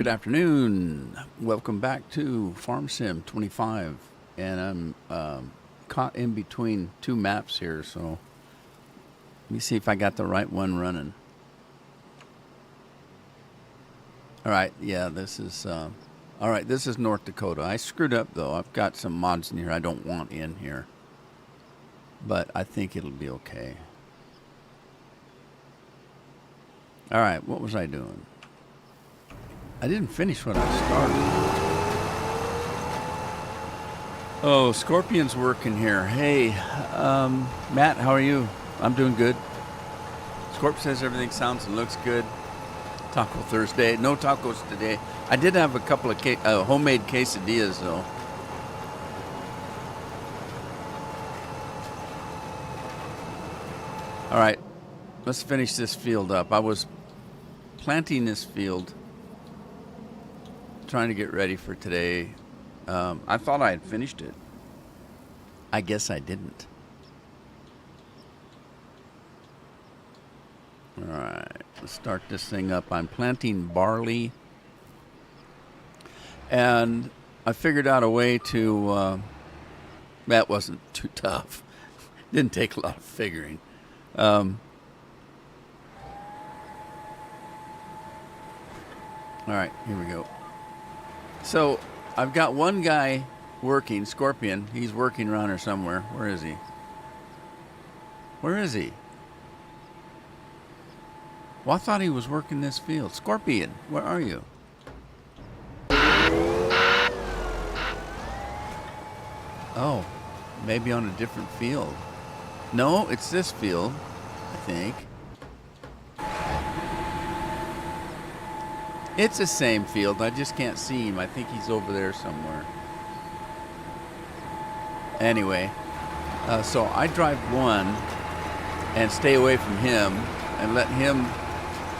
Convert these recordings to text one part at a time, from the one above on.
Good afternoon. Welcome back to Farm Sim 25. And I'm caught in between two maps here, so let me see if I got the right one running. All right, yeah, this is all right. This is North Dakota. I screwed up though. I've got some mods in here I don't want in here, but I think it'll be okay. All right, what was I doing? I didn't finish what I started. Oh, Scorpion's working here. Hey, Matt, how are you? I'm doing good. Scorp says everything sounds and looks good. Taco Thursday. No tacos today. I did have a couple of homemade quesadillas, though. All right, let's finish this field up. I was planting this field, trying to get ready for today. I thought I had finished it. I guess I didn't. All right, let's start this thing up. I'm planting barley, and I figured out a way to, that wasn't too tough. Didn't take a lot of figuring. All right, here we go. So I've got one guy working, Scorpion. He's working around here somewhere. Where is he? Where is he? Well, I thought he was working this field. Scorpion, where are you? Oh, maybe on a different field. No, it's this field, I think. It's the same field. I just can't see him. I think he's over there somewhere. Anyway, so I drive one and stay away from him and let him.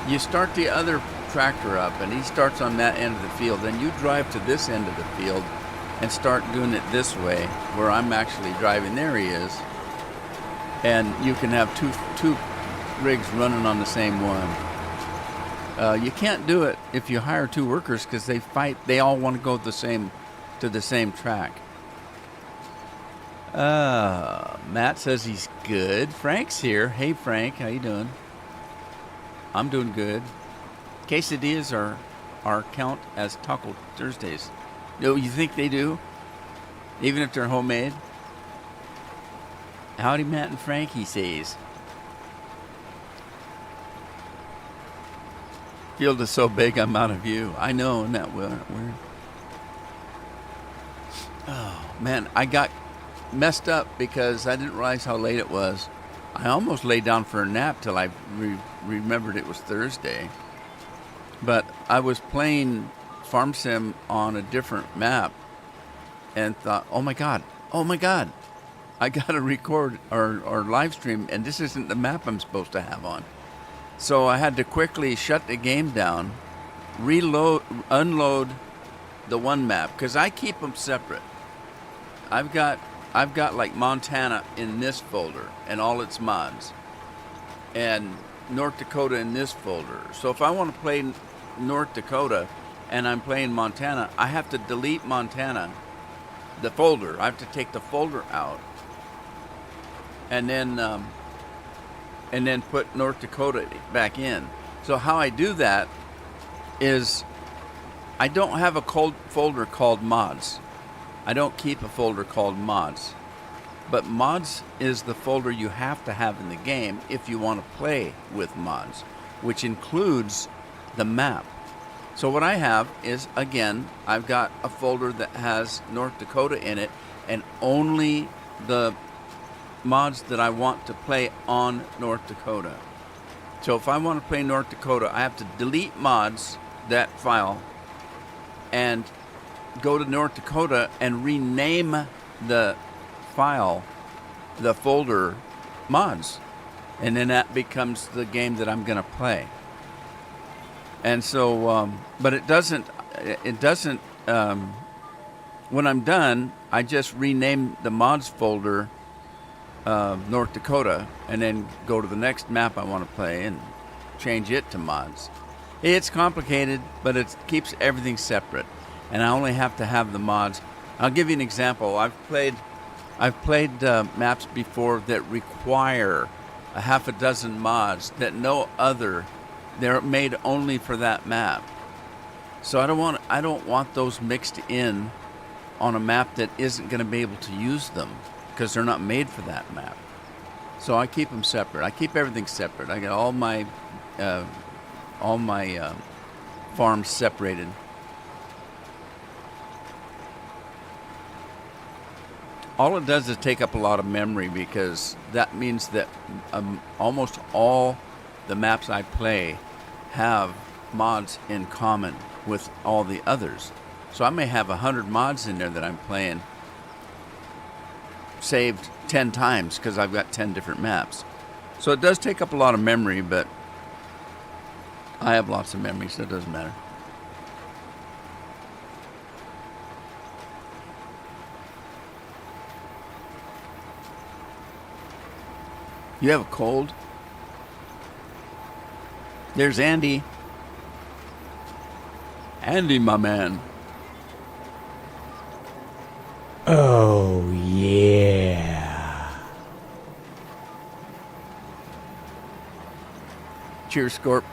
You start the other tractor up, and he starts on that end of the field. Then you drive to this end of the field and start doing it this way, where I'm actually driving. There he is. And you can have two rigs running on the same one. You can't do it if you hire two workers because they fight. They all want to go to the same track. Matt says he's good. Frank's here. Hey, Frank, how you doing? I'm doing good. Quesadillas are count as Taco Thursdays. No, you think they do? Even if they're homemade? Howdy, Matt and Frank, he says. Field is so big, I'm out of view. I know, isn't that weird? Oh, man, I got messed up because I didn't realize how late it was. I almost laid down for a nap till I remembered it was Thursday. But I was playing Farm Sim on a different map and thought, oh my God, I got to record or live stream, and this isn't the map I'm supposed to have on. So I had to quickly shut the game down, unload the one map, because I keep them separate. I've got like Montana in this folder and all its mods, and North Dakota in this folder. So if I want to play North Dakota and I'm playing Montana, I have to delete Montana, the folder. I have to take the folder out, and then put North Dakota back in. So how I do that is I don't have a folder called mods. I don't keep a folder called mods. But mods is the folder you have to have in the game if you want to play with mods, which includes the map. So what I have is, again, I've got a folder that has North Dakota in it, and only the mods that I want to play on North Dakota. So if I want to play North Dakota, I have to delete mods, that file, and go to North Dakota and rename the file, the folder, mods. And then that becomes the game that I'm going to play. And so, but it doesn't, when I'm done, I just rename the mods folder North Dakota, and then go to the next map I want to play and change it to mods. It's complicated, but it keeps everything separate, and I only have to have the mods. I'll give you an example. I've played maps before that require a half a dozen mods that no other. They're made only for that map. So I don't want those mixed in on a map that isn't going to be able to use them because they're not made for that map. So I keep them separate. I keep everything separate. I got all my farms separated. All it does is take up a lot of memory because that means that almost all the maps I play have mods in common with all the others. So I may have 100 mods in there that I'm playing saved 10 times because I've got 10 different maps. So it does take up a lot of memory, but I have lots of memory, so it doesn't matter. You have a cold? There's Andy. Andy, my man. Oh, yeah. Cheers, Scorp.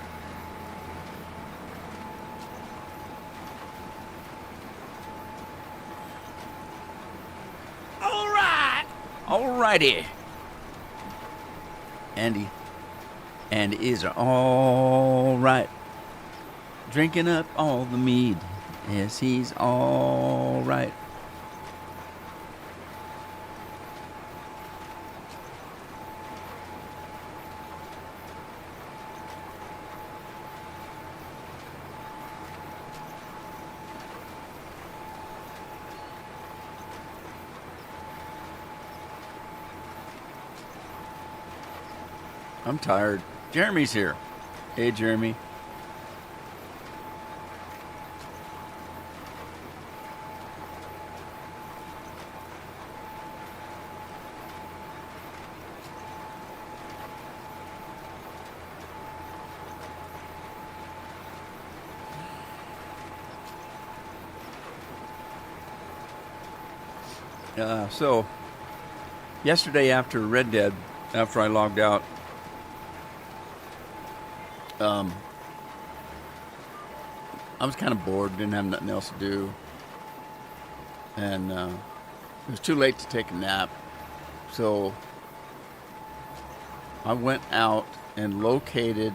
All right. All righty. Andy. And is all right. Drinking up all the mead. Yes, he's all right. I'm tired. Jeremy's here. Hey, Jeremy. So, yesterday after Red Dead, after I logged out, I was kind of bored, didn't have nothing else to do, and it was too late to take a nap, so I went out and located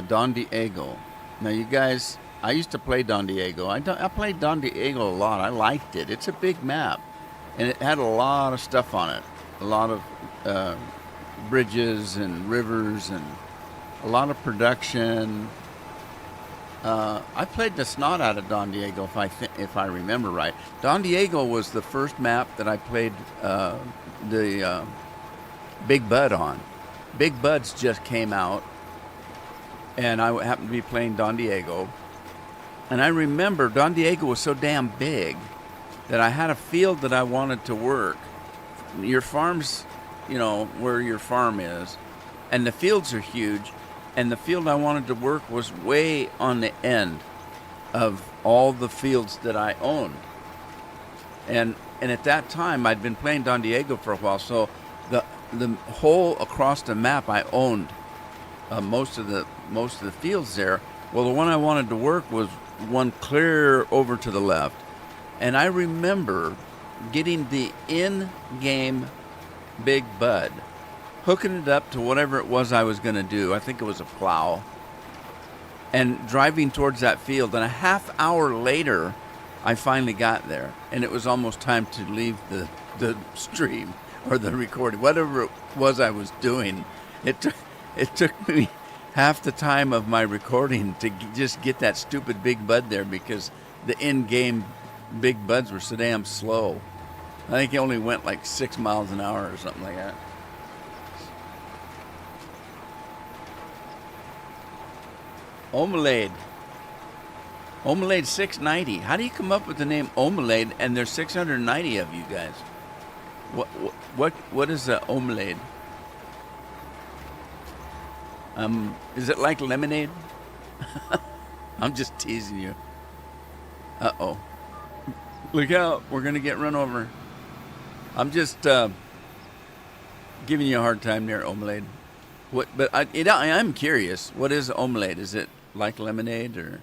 Don Diego. Now, you guys, I used to play Don Diego. I played Don Diego a lot. I liked it. It's a big map, and it had a lot of stuff on it, a lot of bridges and rivers and a lot of production. I played the snot out of Don Diego, if I remember right. Don Diego was the first map that I played the Big Bud on. Big Buds just came out, and I happened to be playing Don Diego. And I remember Don Diego was so damn big that I had a field that I wanted to work. Your farm's, where your farm is, and the fields are huge. And the field I wanted to work was way on the end of all the fields that I owned. And at that time, I'd been playing Don Diego for a while, so the whole across the map I owned most of the fields there. Well, the one I wanted to work was one clear over to the left. And I remember getting the in-game Big Bud, hooking it up to whatever it was I was going to do. I think it was a plow. And driving towards that field. And a half hour later, I finally got there. And it was almost time to leave the stream or the recording. Whatever it was I was doing, it took me half the time of my recording to just get that stupid Big Bud there because the in-game Big Buds were so damn slow. I think it only went like 6 miles an hour or something like that. Omelade 690. How do you come up with the name Omelade and there's 690 of you guys? What is the Omelade? Is it like lemonade? I'm just teasing you. Uh-oh. Look out. We're going to get run over. I'm just giving you a hard time there, Omelade. What? But I'm curious. What is Omelade? Is it like lemonade or?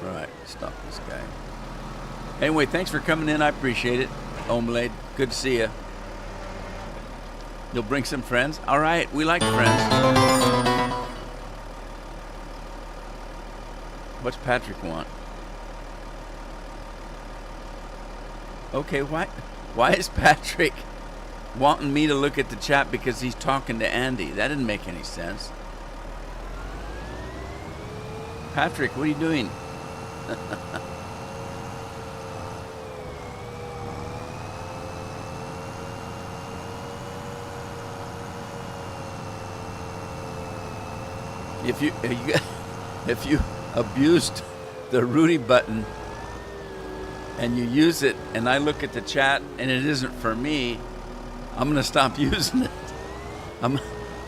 Right. Stop this guy. Anyway, thanks for coming in. I appreciate it, Omelade. Good to see you. You'll bring some friends? All right. We like friends. What's Patrick want? Okay, why is Patrick wanting me to look at the chat because he's talking to Andy? That didn't make any sense. Patrick, what are you doing? If you abused the Rudy button and you use it and I look at the chat and it isn't for me, I'm going to stop using it. I'm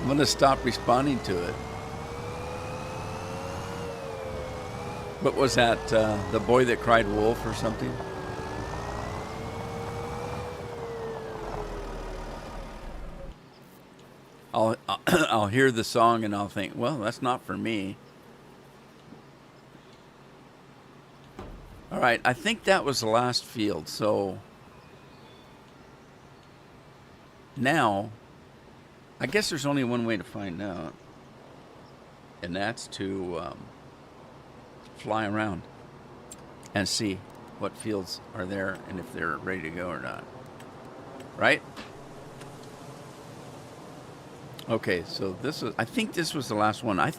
going to stop responding to it. What was that? The boy that cried wolf or something? I'll hear the song and I'll think, well, that's not for me. All right, I think that was the last field. So now, I guess there's only one way to find out, and that's to fly around and see what fields are there and if they're ready to go or not. Right? Okay, so I think this was the last one.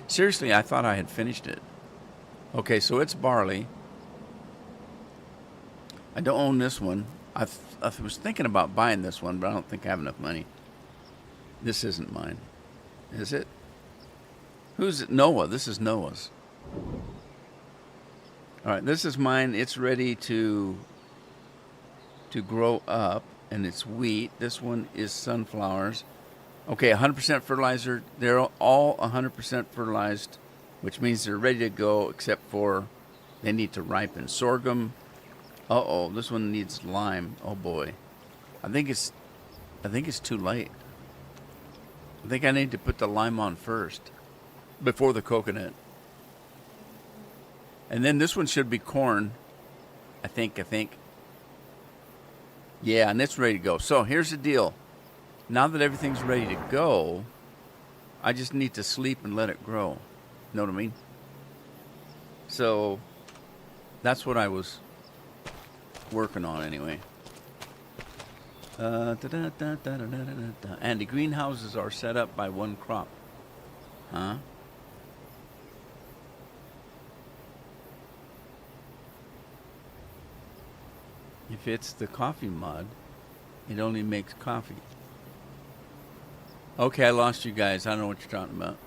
Seriously, I thought I had finished it. Okay, so it's barley. I don't own this one. I was thinking about buying this one, but I don't think I have enough money. This isn't mine. Is it? Who's it? Noah. This is Noah's. All right, this is mine. It's ready to grow up, and it's wheat. This one is sunflowers. Okay, 100% fertilizer. They're all 100% fertilized, which means they're ready to go, except for they need to ripen. Sorghum. Uh-oh, this one needs lime. Oh boy, I think it's too late. I think I need to put the lime on first, before the coconut. And then this one should be corn. I think. Yeah, and it's ready to go. So here's the deal. Now that everything's ready to go, I just need to sleep and let it grow. Know what I mean? So that's what I was working on anyway. And the greenhouses are set up by one crop. Huh? If it's the coffee mod, it only makes coffee. Okay, I lost you guys. I don't know what you're talking about.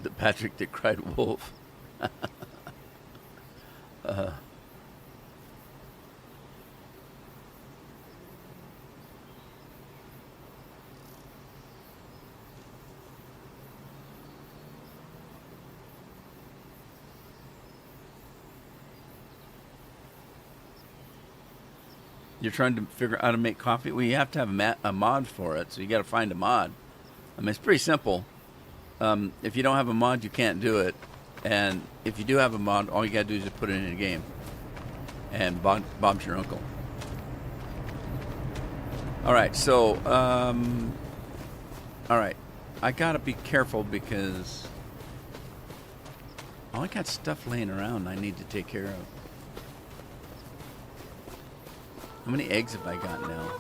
The Patrick that cried wolf. You're trying to figure out how to make coffee? Well, you have to have a mod for it, so you got to find a mod. I mean, it's pretty simple. If you don't have a mod, you can't do it. And if you do have a mod, all you got to do is just put it in a game. And Bob's your uncle. All right, so, all right. I got to be careful because I got stuff laying around I need to take care of. How many eggs have I got now?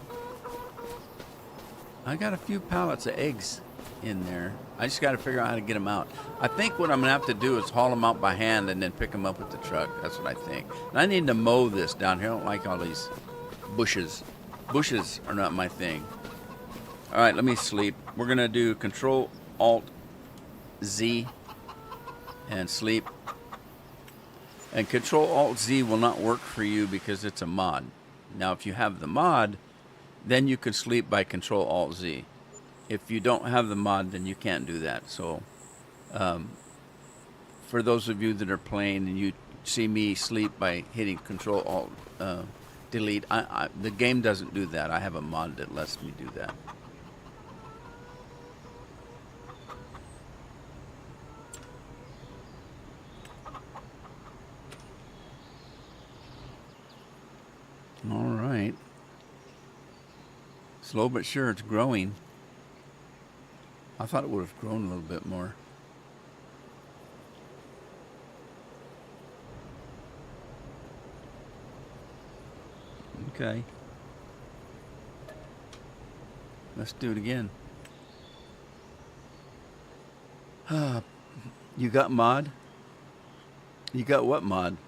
I got a few pallets of eggs in there. I just got to figure out how to get them out. I think what I'm going to have to do is haul them out by hand and then pick them up with the truck. That's what I think. And I need to mow this down here. I don't like all these bushes. Bushes are not my thing. All right, let me sleep. We're going to do Control-Alt-Z and sleep. And Control-Alt-Z will not work for you because it's a mod. Now, if you have the mod, then you could sleep by Control-Alt-Z. If you don't have the mod, then you can't do that. So, for those of you that are playing and you see me sleep by hitting Control-Alt-Delete, the game doesn't do that. I have a mod that lets me do that. All right. Slow but sure, it's growing. I thought it would have grown a little bit more. Okay. Let's do it again. You got mod? You got what mod?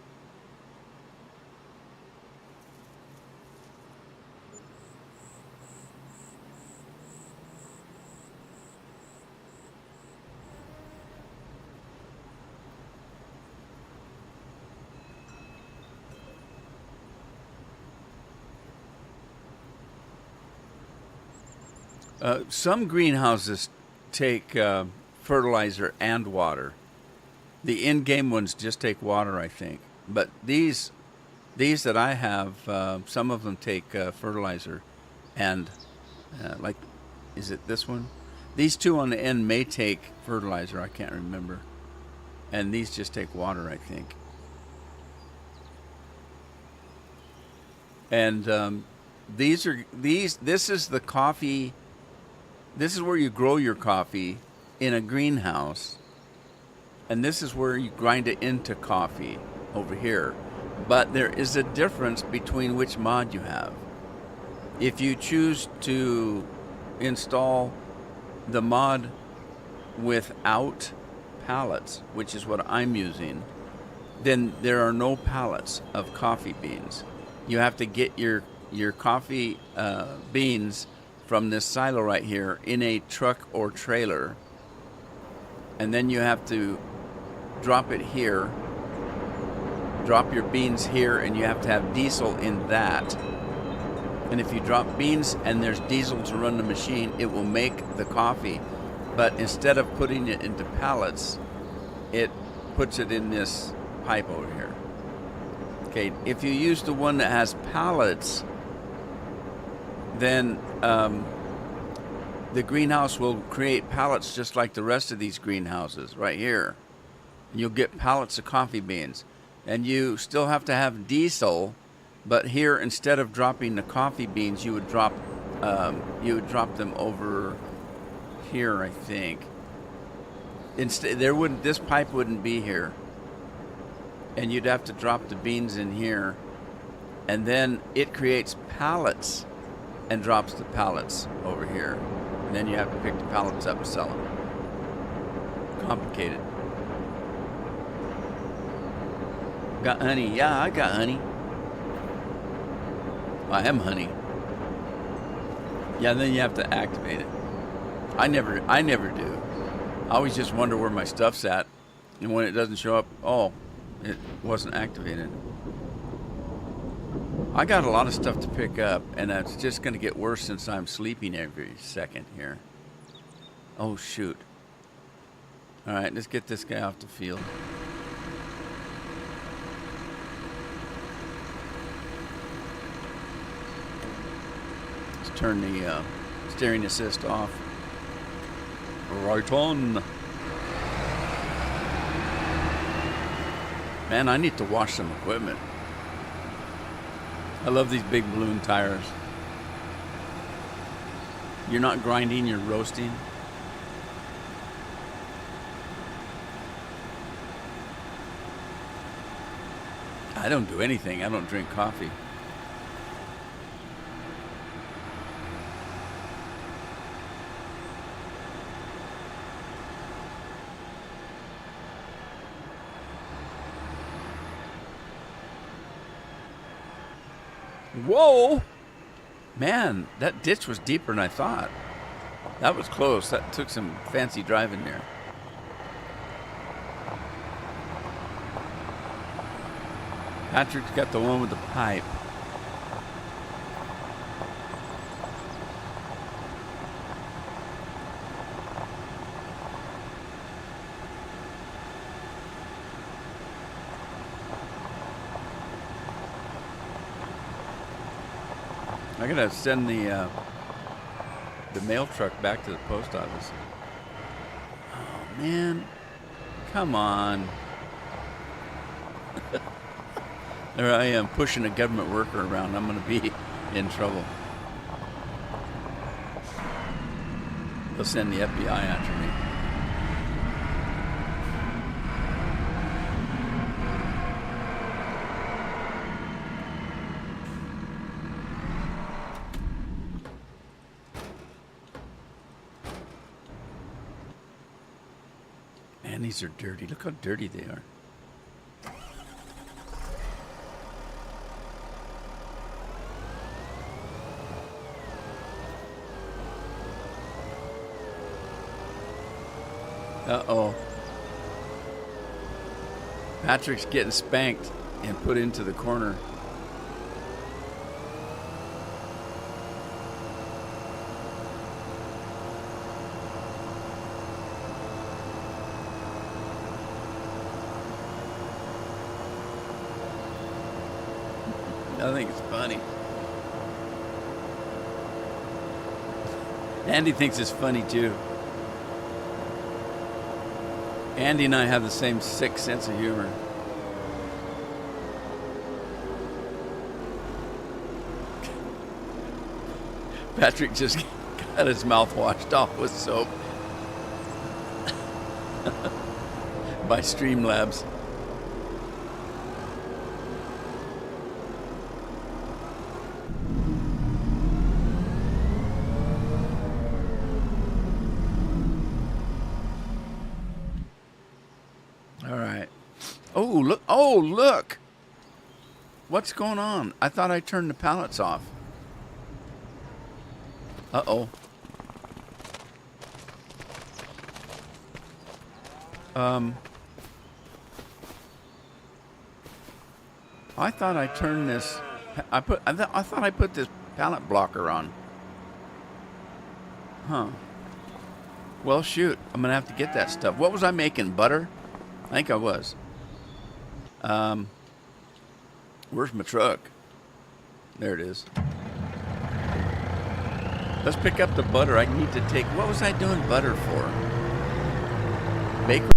Some greenhouses take fertilizer and water. The in-game ones just take water, I think. But these that I have, some of them take fertilizer and like, is it this one? These two on the end may take fertilizer. I can't remember. And these just take water, I think. And this is the coffee. This is where you grow your coffee in a greenhouse. And this is where you grind it into coffee over here. But there is a difference between which mod you have. If you choose to install the mod without pallets, which is what I'm using, then there are no pallets of coffee beans. You have to get your coffee beans from this silo right here in a truck or trailer, and then you have to drop it here, drop your beans here, and you have to have diesel in that. And if you drop beans and there's diesel to run the machine, it will make the coffee. But instead of putting it into pallets, it puts it in this pipe over here. Okay, if you use the one that has pallets, then the greenhouse will create pallets just like the rest of these greenhouses right here. And you'll get pallets of coffee beans. And you still have to have diesel, but here instead of dropping the coffee beans, you would drop them over here, I think. Instead, this pipe wouldn't be here, and you'd have to drop the beans in here, and then it creates pallets and drops the pallets over here, and then you have to pick the pallets up and sell them. Complicated. Got honey? Yeah, I got honey. I am honey. Yeah, then you have to activate it. I never do. I always just wonder where my stuff's at, and when it doesn't show up, oh, it wasn't activated. I got a lot of stuff to pick up, and it's just going to get worse since I'm sleeping every second here. Oh, shoot. All right, let's get this guy off the field. Let's turn the steering assist off. Right on. Man, I need to wash some equipment. I love these big balloon tires. You're not grinding, you're roasting. I don't do anything. I don't drink coffee. Whoa! Man, that ditch was deeper than I thought. That was close. That took some fancy driving there. Patrick's got the one with the pipe. I gotta send the mail truck back to the post office. Oh man, come on! There I am pushing a government worker around. I'm gonna be in trouble. They'll send the FBI after me. Man, these are dirty. Look how dirty they are. Uh-oh. Patrick's getting spanked and put into the corner. I think it's funny. Andy thinks it's funny too. Andy and I have the same sick sense of humor. Patrick just got his mouth washed off with soap by Streamlabs. All right. Oh, look. Oh, look. What's going on? I thought I turned the pallets off. Uh-oh. I thought I turned this. I thought I put this pallet blocker on. Huh. Well, shoot. I'm gonna have to get that stuff. What was I making? Butter? I think I was. Where's my truck? There it is. Let's pick up the butter. I need to take. What was I doing butter for? Bakery.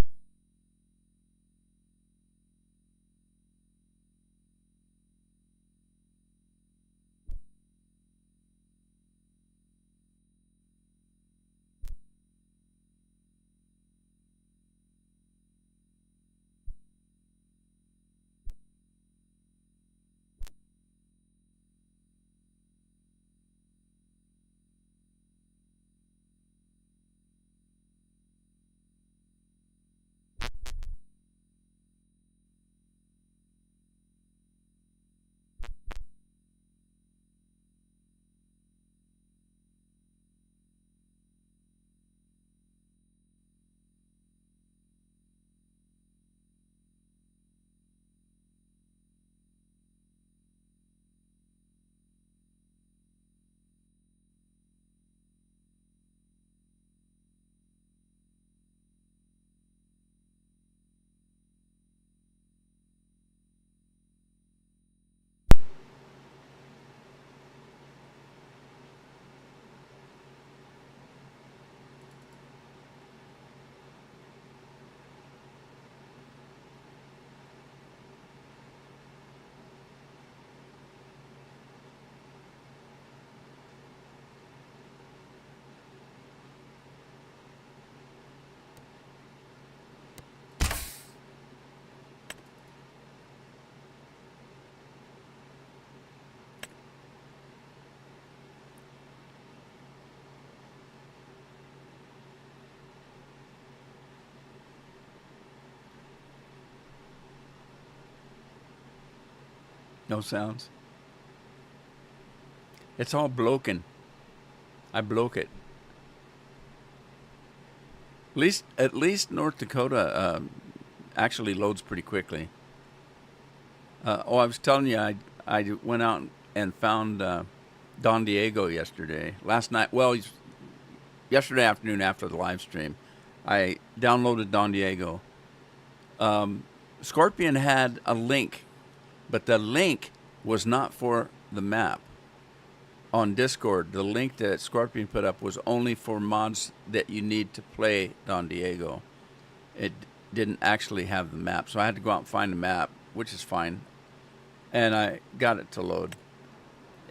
No sounds. It's all broken. I broke it. At least North Dakota actually loads pretty quickly. I was telling you, I went out and found Don Diego yesterday. Last night, well, yesterday afternoon after the live stream, I downloaded Don Diego. Scorpion had a link, but the link was not for the map. on Discord, the link that Scorpion put up was only for mods that you need to play Don Diego. It didn't actually have the map, so I had to go out and find a map, which is fine. And I got it to load.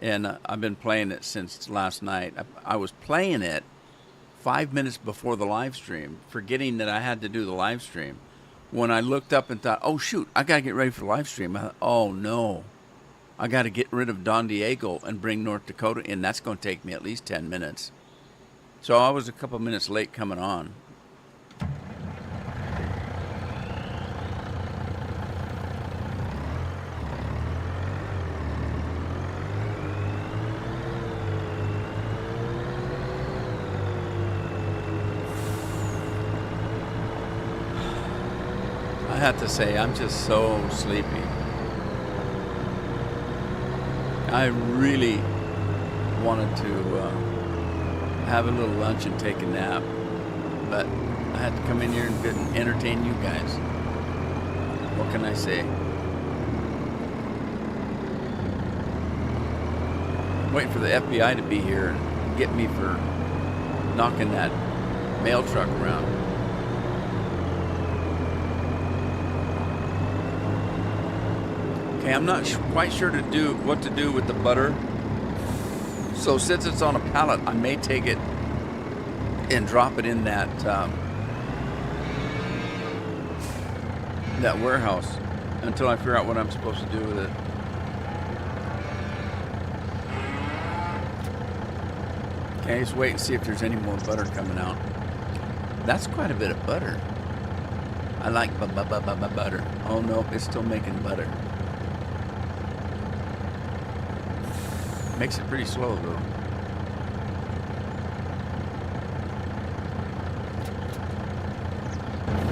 And I've been playing it since last night. I was playing it 5 minutes before the live stream, forgetting that I had to do the live stream. When I looked up and thought, oh shoot, I gotta get ready for the live stream. I thought, oh no, I gotta get rid of Don Diego and bring North Dakota in. That's gonna take me at least 10 minutes. So I was a couple minutes late coming on. I have to say, I'm just so sleepy. I really wanted to have a little lunch and take a nap, but I had to come in here and entertain you guys. What can I say? I'm waiting for the FBI to be here and get me for knocking that mail truck around. Okay, I'm not quite sure what to do with the butter. So since it's on a pallet, I may take it and drop it in that that warehouse until I figure out what I'm supposed to do with it. Okay, just wait and see if there's any more butter coming out. That's quite a bit of butter. I like butter. Oh no, it's still making butter. Makes it pretty slow though.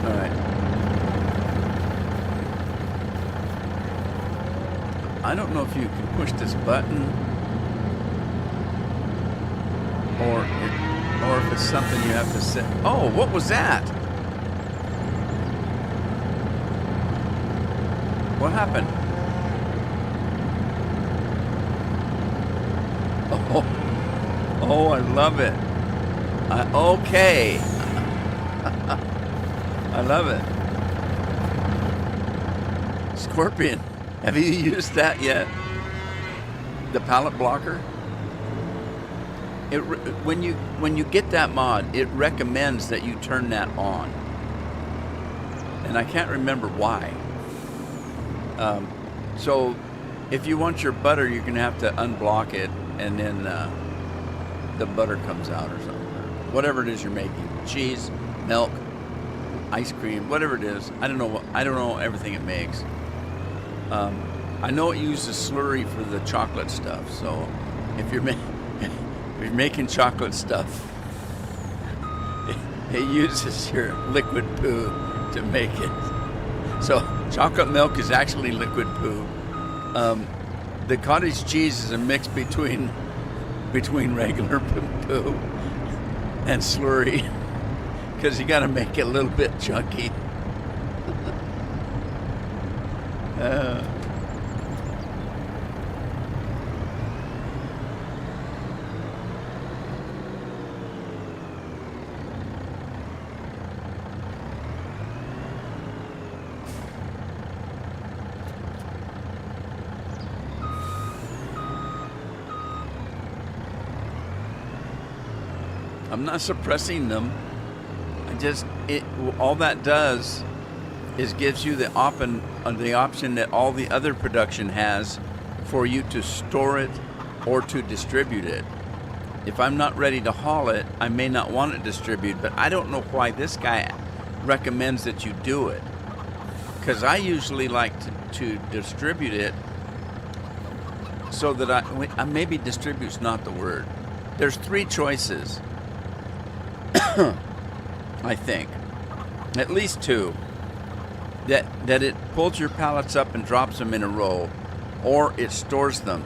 All right. I don't know if you can push this button or if it's something you have to set. Oh, what was that? What happened? Oh, I love it. Okay. I love it. Scorpion, have you used that yet? The pallet blocker? When you get that mod, it recommends that you turn that on. And I can't remember why. So if you want your butter, you're going to have to unblock it, and then the butter comes out or something. Whatever it is you're making. Cheese, milk, ice cream, whatever it is. I don't know everything it makes. I know it uses slurry for the chocolate stuff. So if you're making chocolate stuff, it uses your liquid poo to make it. So chocolate milk is actually liquid poo. The cottage cheese is a mix between regular poo and slurry, because you got to make it a little bit chunky. I'm not suppressing them. All that does is gives you the option that all the other production has for you to store it or to distribute it. If I'm not ready to haul it, I may not want it distributed, but I don't know why this guy recommends that you do it. Because I usually like to distribute it so that maybe distribute's not the word. There's three choices. I think at least two, that it pulls your pallets up and drops them in a row, or it stores them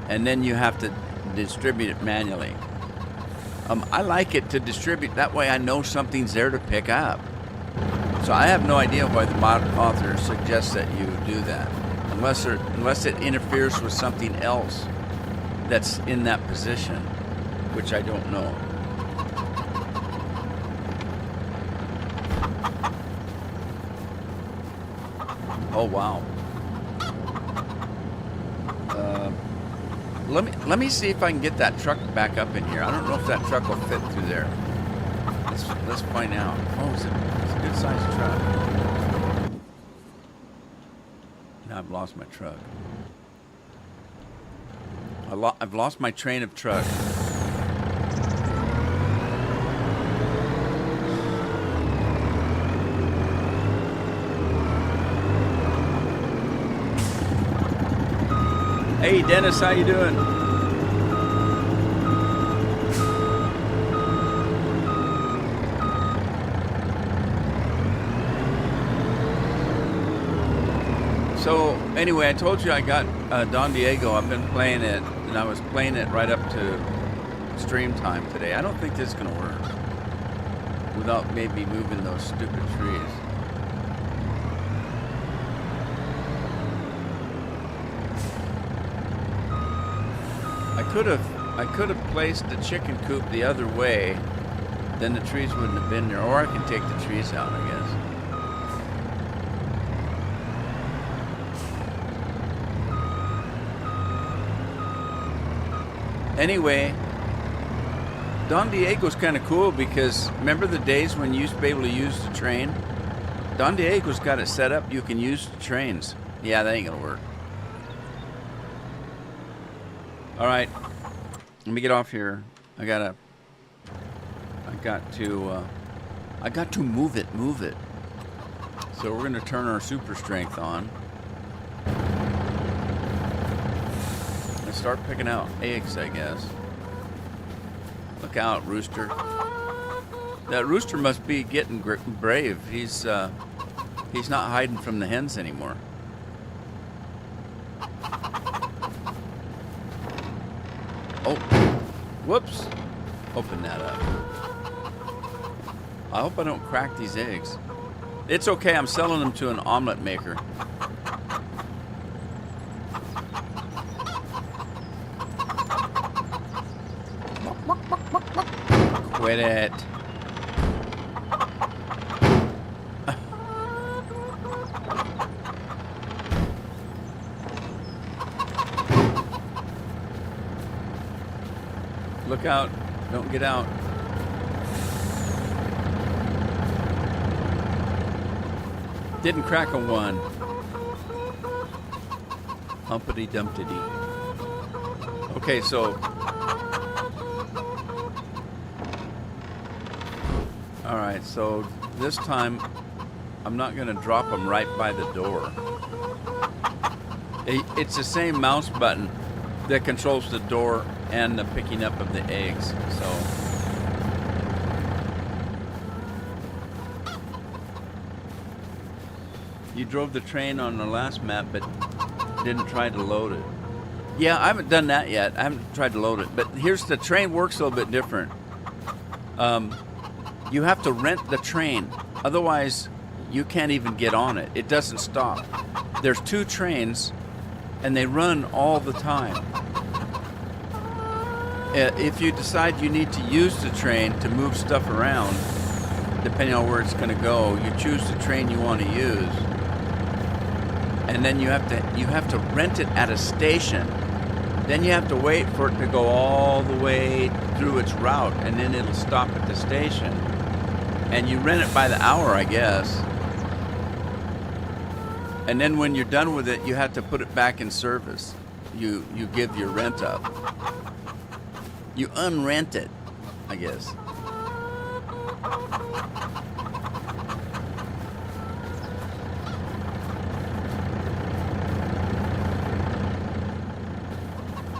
and then you have to distribute it manually. I like it to distribute, that way I know something's there to pick up. So I have no idea why the mod author suggests that you do that, unless it interferes with something else that's in that position, which I don't know. Oh wow. Let me see if I can get that truck back up in here. I don't know if that truck will fit through there. Let's find out. Oh, it's a good sized truck. Now I've lost my truck. I've lost my train of truck. Hey Dennis, how you doing? So anyway, I told you I got Don Diego. I've been playing it, and I was playing it right up to stream time today. I don't think this is gonna work without maybe moving those stupid trees. I could have placed the chicken coop the other way, then the trees wouldn't have been there. Or I can take the trees out, I guess. Anyway, Don Diego's kind of cool because remember the days when you used to be able to use the train? Don Diego's got it set up you can use the trains. Yeah, that ain't gonna work. All right, let me get off here. I got to move it. So we're gonna turn our super strength on. And start picking out eggs, I guess. Look out, rooster. That rooster must be getting brave. He's not hiding from the hens anymore. Oh, whoops. Open that up. I hope I don't crack these eggs. It's okay, I'm selling them to an omelet maker. Quit it. Look out. Don't get out. Didn't crack a one. Humpity dumpty. Okay, so. Alright, so this time I'm not going to drop them right by the door. It's the same mouse button that controls the door and the picking up of the eggs. So you drove the train on the last map but didn't try to load it. Yeah, I haven't done that yet. I haven't tried to load it. But here's the train works a little bit different. You have to rent the train. Otherwise, you can't even get on it. It doesn't stop. There's two trains and they run all the time. If you decide you need to use the train to move stuff around, depending on where it's going to go, you choose the train you want to use, and then you have to rent it at a station. Then you have to wait for it to go all the way through its route, and then it'll stop at the station. And you rent it by the hour, I guess. And then when you're done with it, you have to put it back in service. You give your rent up. You unrent it, I guess.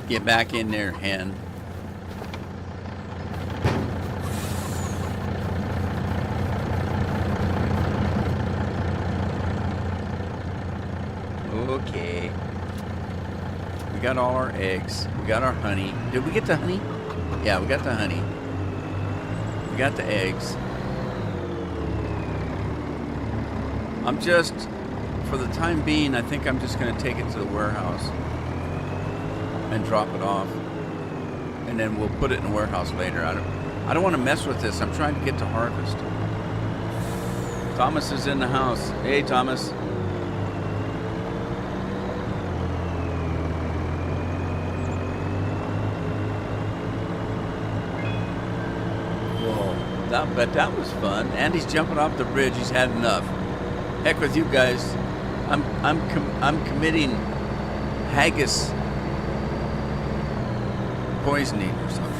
Get back in there, hen. Okay. We got all our eggs. We got our honey. Did we get the honey? Yeah, we got the honey. We got the eggs. I'm just, for the time being, I think I'm just going to take it to the warehouse and drop it off. and then we'll put it in a warehouse later. I don't want to mess with this. I'm trying to get to harvest. Thomas is in the house. Hey, Thomas. Whoa, that was fun. Andy's jumping off the bridge. He's had enough. Heck with you guys. I'm committing haggis poisoning or something.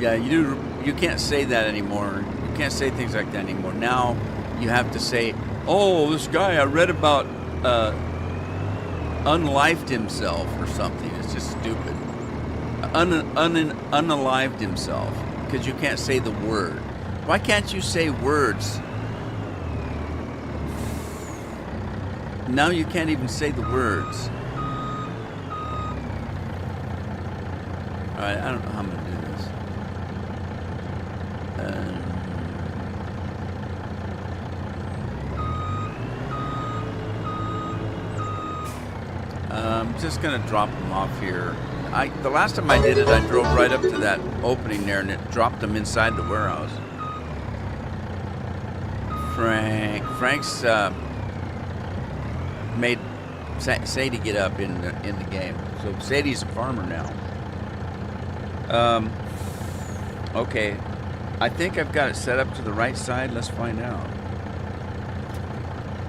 Yeah, you can't say that anymore. You can't say things like that anymore. Now you have to say, "Oh, this guy I read about unlifed himself" or something. It's just stupid. Unalived himself, because you can't say the word. Why can't you say words? Now you can't even say the words. Alright, I don't know how I'm going to do this. I'm just going to drop them off here. The last time I did it, I drove right up to that opening there and it dropped them inside the warehouse. Frank's made Sadie get up in the game. So Sadie's a farmer now. Okay. I think I've got it set up to the right side. Let's find out.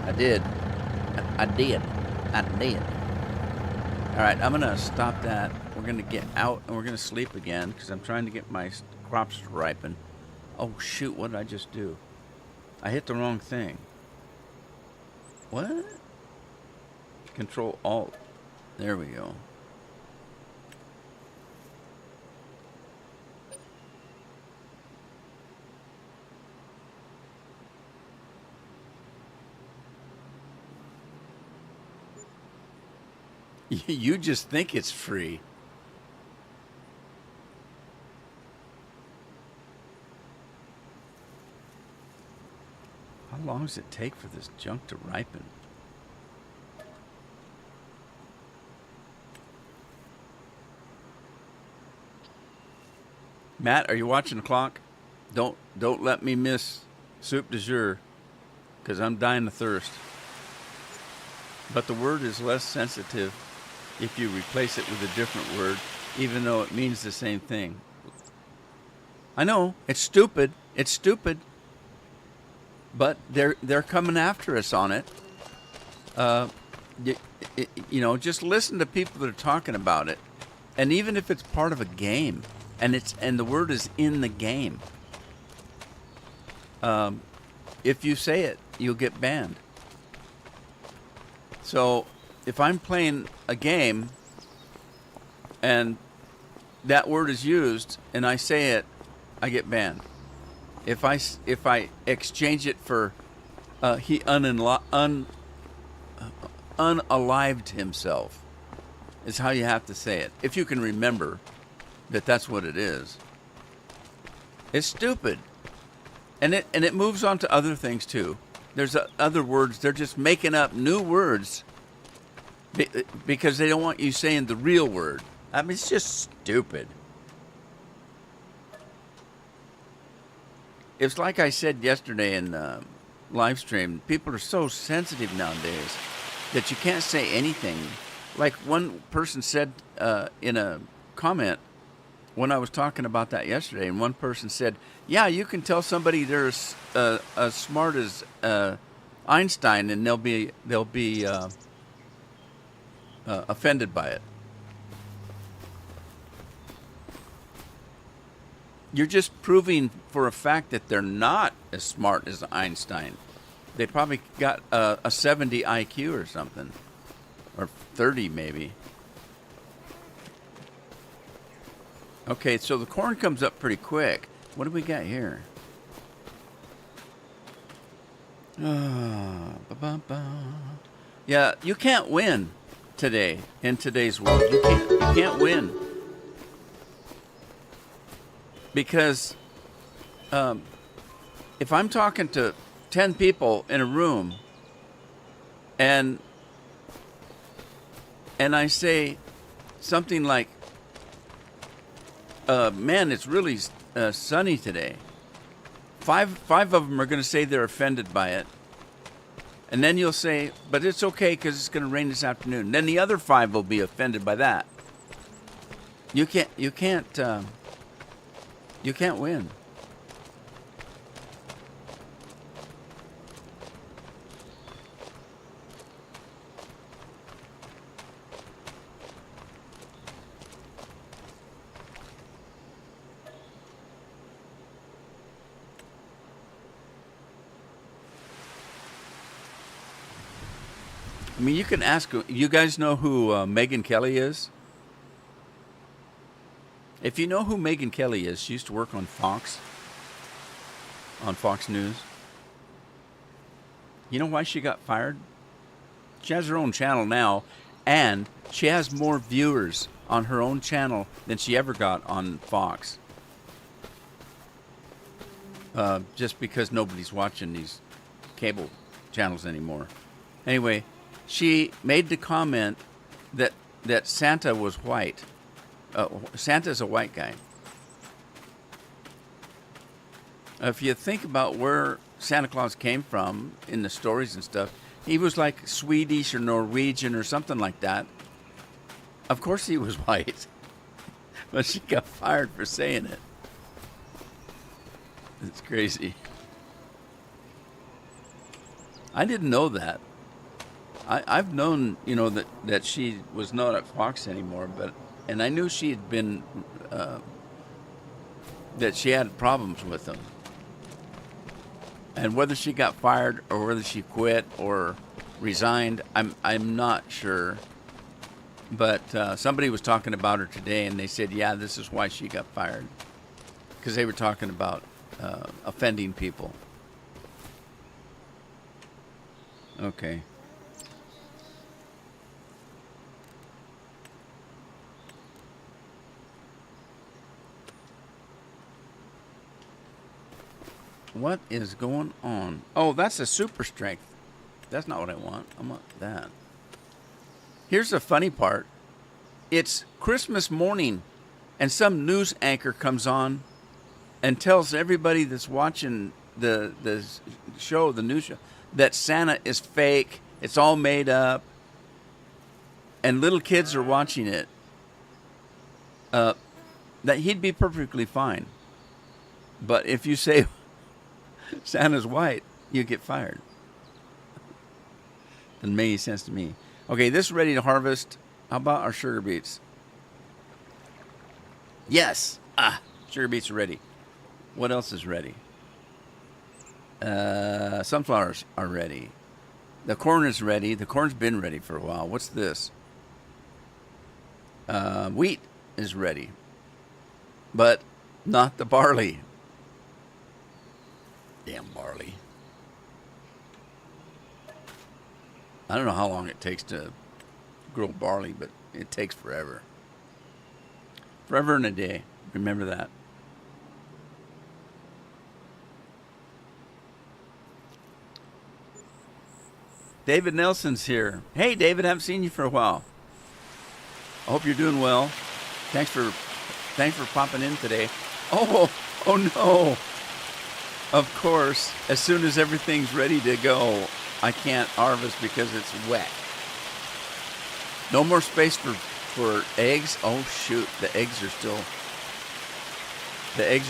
I did. All right, I'm going to stop that. We're going to get out and we're going to sleep again because I'm trying to get my crops to ripen. Oh, shoot. What did I just do? I hit the wrong thing. What? Control Alt. There we go. You just think it's free. How long does it take for this junk to ripen? Matt, are you watching the clock? Don't let me miss soup du jour, because I'm dying of thirst. But the word is less sensitive if you replace it with a different word, even though it means the same thing. I know, it's stupid. It's stupid. But they're coming after us on it. You know, just listen to people that are talking about it. And even if it's part of a game, and the word is in the game, if you say it, you'll get banned. So if I'm playing a game and that word is used and I say it, I get banned. If I exchange it for he unalived himself, is how you have to say it. If you can remember that that's what it is. It's stupid. And it moves on to other things too. There's other words. They're just making up new words because they don't want you saying the real word. I mean, it's just stupid. It's like I said yesterday in live stream. People are so sensitive nowadays that you can't say anything. Like one person said in a comment when I was talking about that yesterday, and one person said, "Yeah, you can tell somebody they're as smart as Einstein, and they'll be offended by it." You're just proving for a fact that they're not as smart as Einstein. They probably got a 70 IQ or something, or 30 maybe. Okay, so the corn comes up pretty quick. What do we got here? Yeah, you can't win today in today's world. You can't win because if I'm talking to 10 people in a room and I say, something like, man, it's really sunny today. Five of them are going to say they're offended by it. And then you'll say, but it's okay because it's going to rain this afternoon. Then the other 5 will be offended by that. You can't win. I mean, you can ask. You guys know who Megyn Kelly is? If you know who Megyn Kelly is, she used to work on Fox News. You know why she got fired? She has her own channel now, and she has more viewers on her own channel than she ever got on Fox. Just because nobody's watching these cable channels anymore. Anyway, she made the comment that Santa was white. Santa's a white guy. If you think about where Santa Claus came from in the stories and stuff, he was like Swedish or Norwegian or something like that. Of course he was white. But she got fired for saying it. It's crazy. I didn't know that. I've known, that she was not at Fox anymore, and I knew she had been, that she had problems with them. And whether she got fired or whether she quit or resigned, I'm not sure. But somebody was talking about her today, and they said, yeah, this is why she got fired. Because they were talking about offending people. Okay. What is going on? Oh, that's a super strength. That's not what I want. I want that. Here's the funny part. It's Christmas morning, and some news anchor comes on and tells everybody that's watching the show, the news show, that Santa is fake. It's all made up. And little kids are watching it. That he'd be perfectly fine. But if you say Santa's white, you get fired. Doesn't make any sense to me. Okay, this is ready to harvest. How about our sugar beets? Yes. Sugar beets are ready. What else is ready? Sunflowers are ready. The corn is ready. The corn's been ready for a while. What's this? Wheat is ready. But not the barley. Damn barley. I don't know how long it takes to grow barley, but it takes forever. Forever and a day. Remember that. David Nelson's here. Hey, David, haven't seen you for a while. I hope you're doing well. Thanks for popping in today. Oh no. Of course, as soon as everything's ready to go, I can't harvest because it's wet. No more space for eggs. Oh shoot, the eggs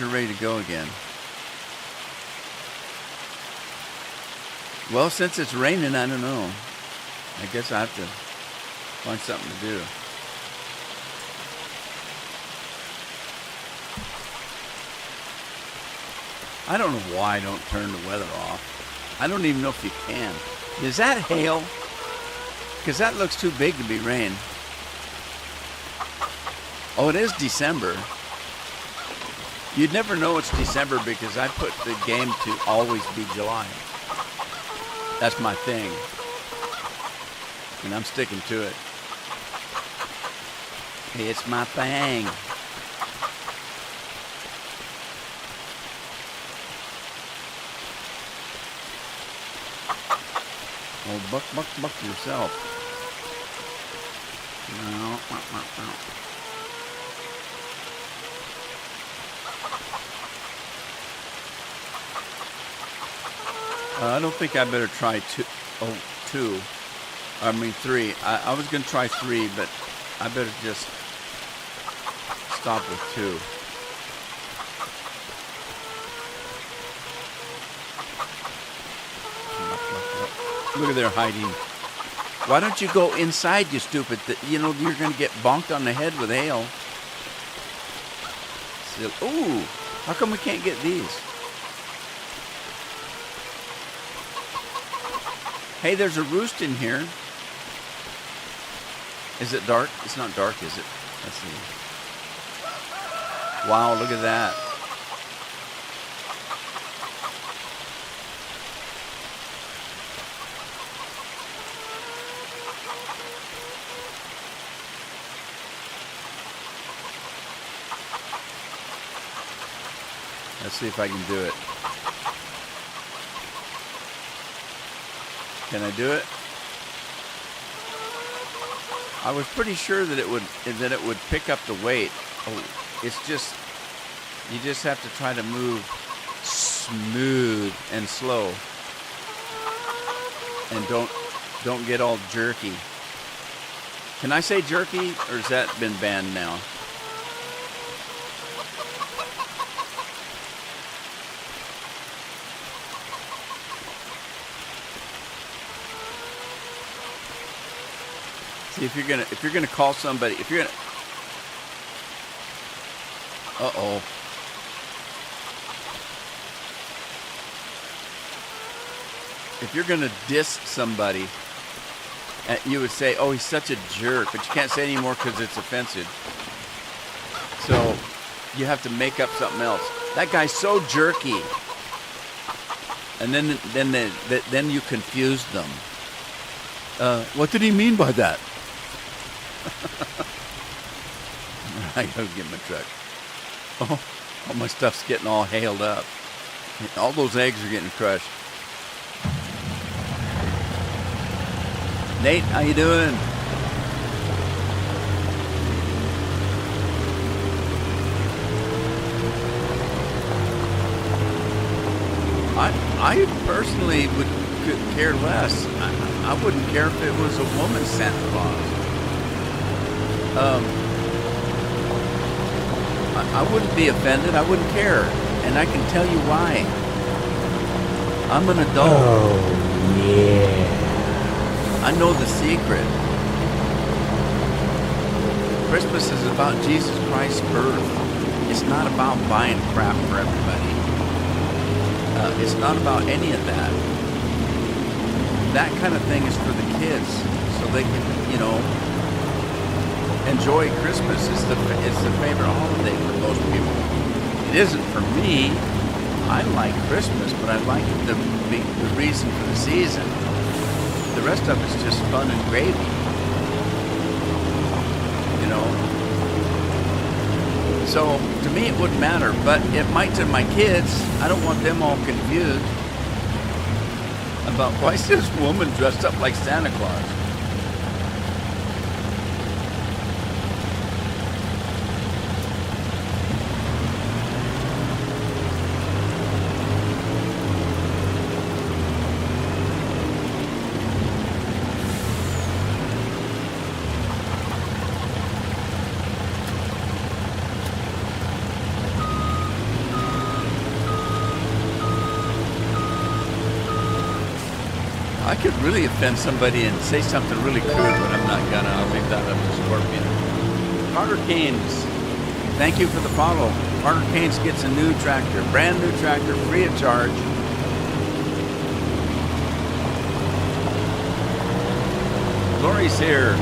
are ready to go again. Well, since it's raining, I don't know. I guess I have to find something to do. I don't know why I don't turn the weather off. I don't even know if you can. Is that hail? Because that looks too big to be rain. Oh, it is December. You'd never know it's December because I put the game to always be July. That's my thing. And I'm sticking to it. It's my thing. Oh, buck yourself. I don't think I better try two. I mean three. I was gonna try three, but I better just stop with two. Look at there hiding. Why don't you go inside, you stupid? You know you're gonna get bonked on the head with hail. Ooh, how come we can't get these? Hey, there's a roost in here. Is it dark? It's not dark, is it? Let's see. Wow, look at that. Let's see if I can do it. Can I do it? I was pretty sure that it would pick up the weight. Oh, it's just you just have to try to move smooth and slow, and don't get all jerky. Can I say jerky, or has that been banned now? See, if you're gonna call somebody, if you're gonna, if you're gonna diss somebody, you would say, "Oh, he's such a jerk," but you can't say anymore because it's offensive. So you have to make up something else. That guy's so jerky, and then you confuse them. What did he mean by that? I gotta get my truck. Oh, all my stuff's getting all hailed up. All those eggs are getting crushed. Nate, how you doing? I personally could care less. I wouldn't care if it was a woman Santa Claus. I wouldn't be offended. I wouldn't care. And I can tell you why. I'm an adult. Oh, yeah. I know the secret. Christmas is about Jesus Christ's birth. It's not about buying crap for everybody. It's not about any of that. That kind of thing is for the kids, so they can, enjoy Christmas. It's the favorite holiday for most people. It isn't for me. I like Christmas, but I like the reason for the season. The rest of it's just fun and gravy. So to me it wouldn't matter, but it might to my kids. I don't want them all confused about why is this woman dressed up like Santa Claus? I could really offend somebody and say something really crude, but I'm not gonna. I'll leave that up to Scorpion. Carter Keynes, thank you for the follow. Carter Keynes gets a new tractor, brand new tractor, free of charge. Lori's here.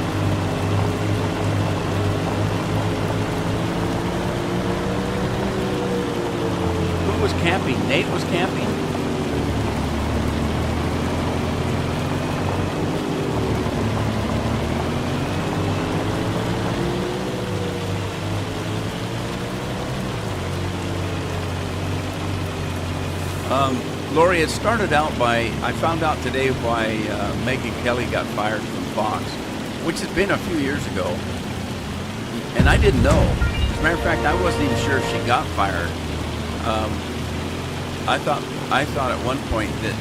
Who was camping? Nate was camping? Lori, it started out by, I found out today why Megyn Kelly got fired from Fox. which has been a few years ago, and I didn't know. As a matter of fact, I wasn't even sure if she got fired. I thought at one point that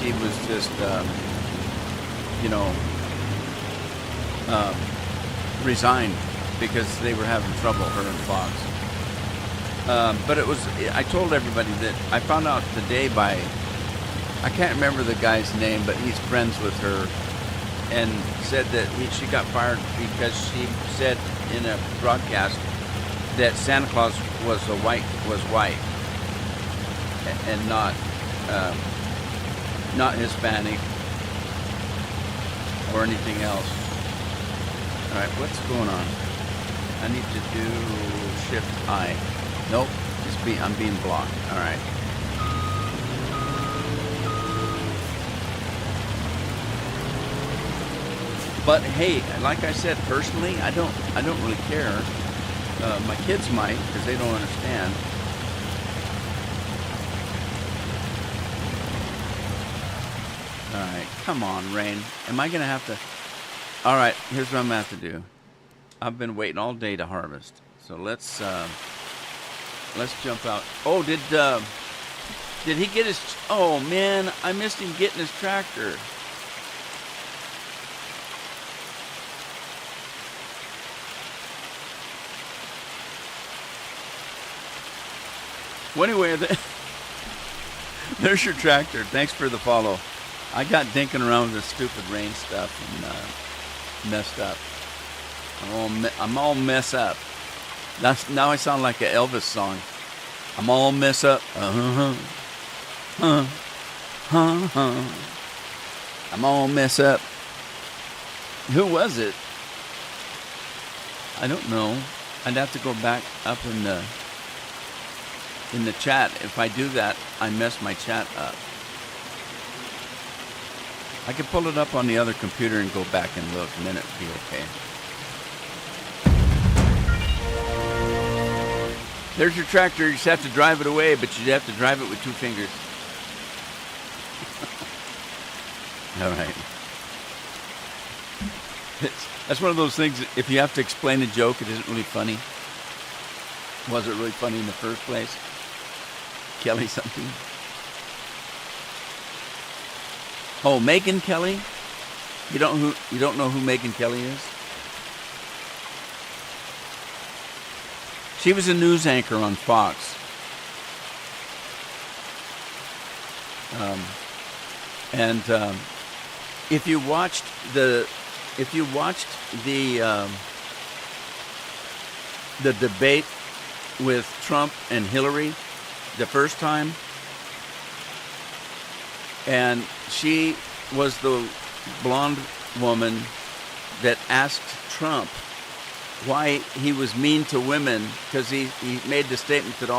she was just, resigned because they were having trouble, her and Fox. But I told everybody that I found out today by, I can't remember the guy's name, but he's friends with her, and said that she got fired because she said in a broadcast that Santa Claus was white and not Hispanic or anything else. All right, what's going on? I need to do Shift I. Nope, I'm being blocked. All right. But hey, like I said, personally, I don't really care. My kids might, because they don't understand. All right, come on, Rain. Am I gonna have to? All right, here's what I'm gonna have to do. I've been waiting all day to harvest, so let's jump out. Oh, did he get his? Oh man, I missed him getting his tractor. Well, anyway, there's your tractor. Thanks for the follow. I got dinking around with this stupid rain stuff and messed up. I'm all mess up. Now I sound like an Elvis song. I'm all mess up. I'm all mess up. Who was it? I don't know. I'd have to go back up in the chat. If I do that, I mess my chat up. I can pull it up on the other computer and go back and look, and then it'll be okay. There's your tractor. You just have to drive it away, but you have to drive it with 2 fingers. All right. That's one of those things, if you have to explain a joke, it isn't really funny. Was it really funny in the first place? Kelly something? Oh, Megyn Kelly? You don't know who Megyn Kelly is? She was a news anchor on Fox. If you watched the debate with Trump and Hillary the first time, and she was the blonde woman that asked Trump why he was mean to women, because he made the statement that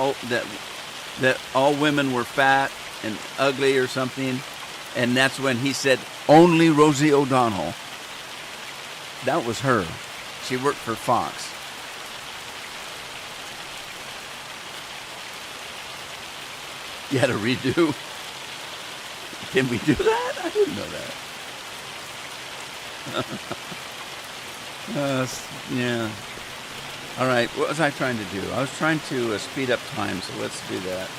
all women were fat and ugly or something, and that's when he said only Rosie O'Donnell. That was her. She worked for Fox. You had a redo. Can we do that? I didn't know that. Yeah. All right. What was I trying to do? I was trying to speed up time, so let's do that.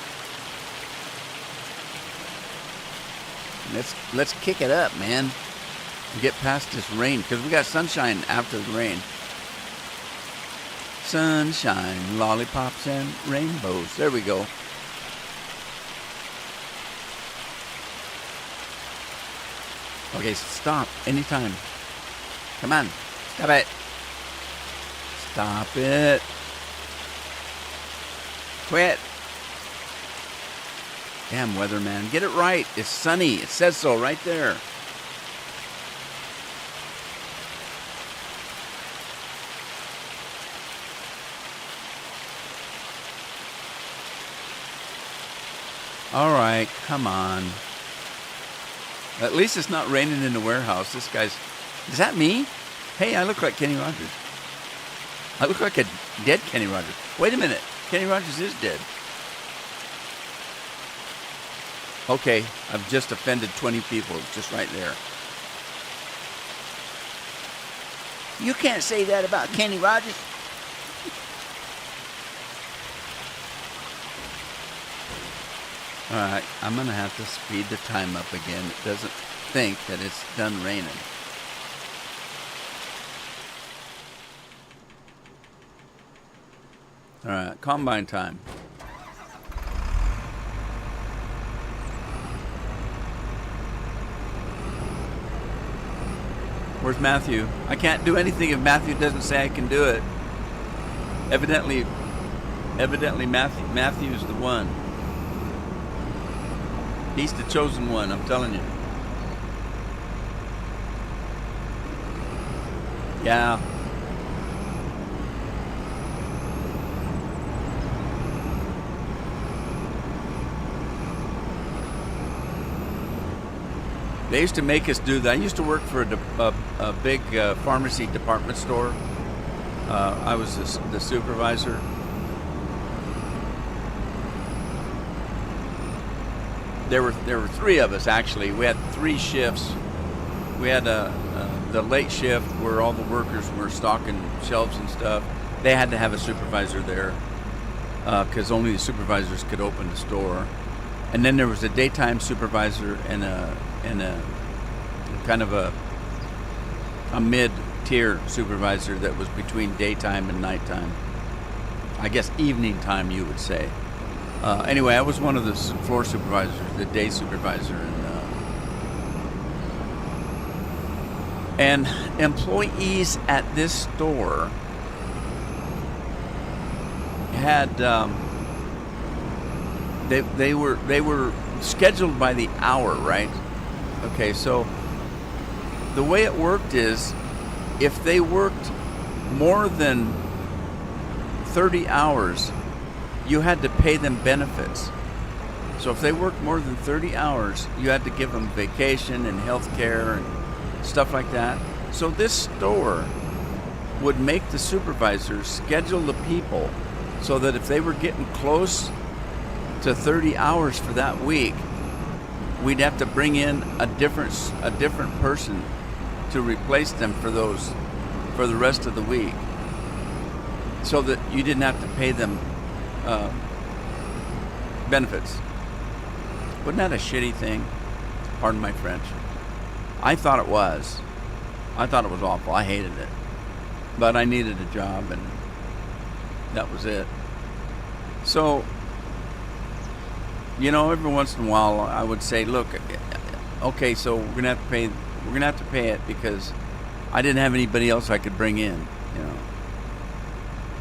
Let's kick it up, man. Get past this rain, because we got sunshine after the rain. Sunshine, lollipops, and rainbows. There we go. Okay, stop anytime. Come on. Stop it. Stop it. Quit. Damn, weatherman. Get it right. It's sunny. It says so right there. All right, come on. At least it's not raining in the warehouse. This guy's... Is that me? Hey, I look like Kenny Rogers. I look like a dead Kenny Rogers. Wait a minute. Kenny Rogers is dead. Okay, I've just offended 20 people just right there. You can't say that about Kenny Rogers. All right, I'm gonna have to speed the time up again. It doesn't think that it's done raining. All right, combine time. Where's Matthew? I can't do anything if Matthew doesn't say I can do it. Evidently Matthew's the one. He's the chosen one, I'm telling you. Yeah. They used to make us do that. I used to work for a big pharmacy department store. I was the supervisor. There were three of us actually. We had 3 shifts. We had the late shift where all the workers were stocking shelves and stuff. They had to have a supervisor there because only the supervisors could open the store. And then there was a daytime supervisor and a kind of a mid-tier supervisor that was between daytime and nighttime. I guess evening time, you would say. Anyway, I was one of the floor supervisors, the day supervisor, and employees at this store had they were scheduled by the hour, right? Okay, so the way it worked is if they worked more than 30 hours, you had to pay them benefits. So if they worked more than 30 hours, you had to give them vacation and health care and stuff like that. So this store would make the supervisors schedule the people so that if they were getting close to 30 hours for that week, we'd have to bring in a different person to replace them for the rest of the week, so that you didn't have to pay them benefits. Wasn't that a shitty thing? Pardon my French. I thought it was. I thought it was awful. I hated it. But I needed a job, and that was it. So, you know, every once in a while I would say, look, okay, so we're gonna have to pay it because I didn't have anybody else I could bring in, you know.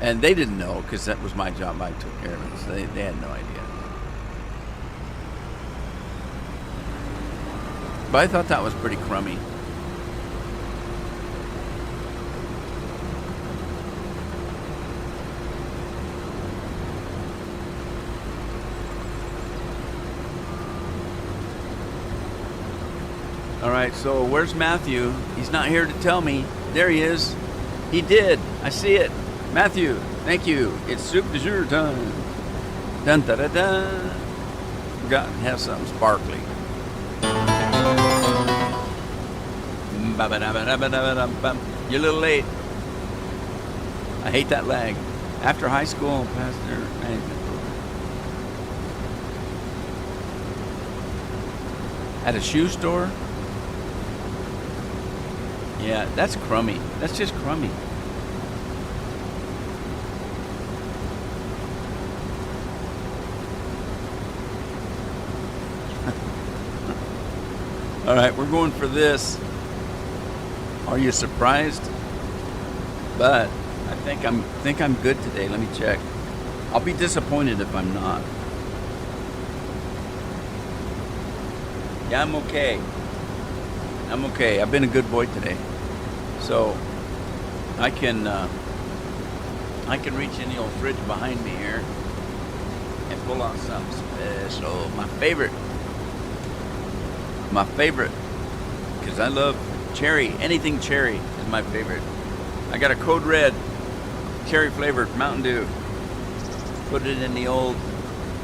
And they didn't know because that was my job. I took care of it, so they had no idea. But I thought that was pretty crummy. All right, so where's Matthew? He's not here to tell me. There he is. He did. I see it. Matthew, thank you. It's soup de jour time. Dun da da da. Got to have something sparkly. You're a little late. I hate that lag. After high school, Pastor Management Program. At a shoe store? Yeah, that's crummy. That's just crummy. All right, we're going for this. Are you surprised? But I think I'm good today. Let me check. I'll be disappointed if I'm not. Yeah, I'm okay. I'm okay. I've been a good boy today. So I can reach in the old fridge behind me here and pull out something special. My favorite, because I love cherry. Anything cherry is my favorite. I got a Code Red cherry flavored Mountain Dew. Put it in the old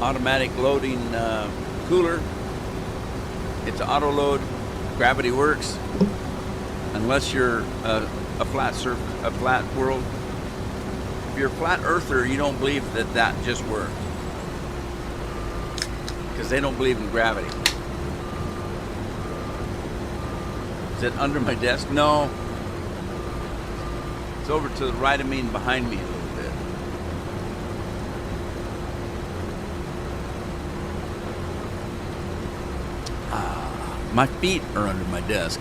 automatic loading cooler. It's auto load. Gravity works. unless you're a flat world. If you're a flat earther, you don't believe that that just works, because they don't believe in gravity. Is it under my desk? No. It's over to the right of me and behind me a little bit. My feet are under my desk.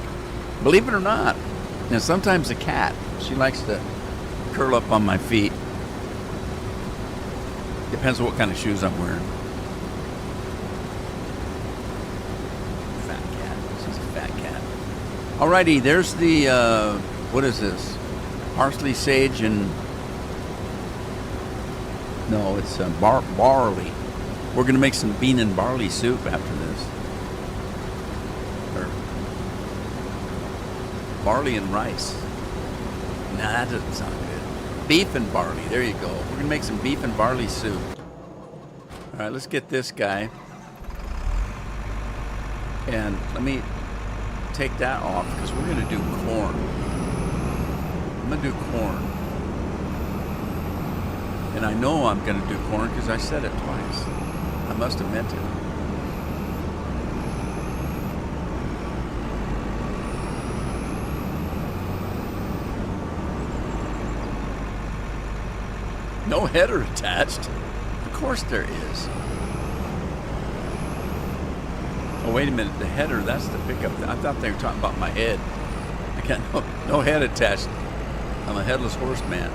Believe it or not. Now, sometimes a cat, she likes to curl up on my feet. Depends on what kind of shoes I'm wearing. Fat cat. She's a fat cat. Alrighty, there's the, what is this? Parsley, sage, and... No, it's barley. We're going to make some bean and barley soup after this. Or barley and rice. Nah, that doesn't sound good. Beef and barley. There you go. We're going to make some beef and barley soup. All right, let's get this guy. And let me take that off because we're going to do corn. I'm going to do corn. And I know I'm going to do corn because I said it twice. I must have meant it. No header attached. Of course there is. Oh, wait a minute. The header, that's the pickup. I thought they were talking about my head. I got no head attached. I'm a headless horseman.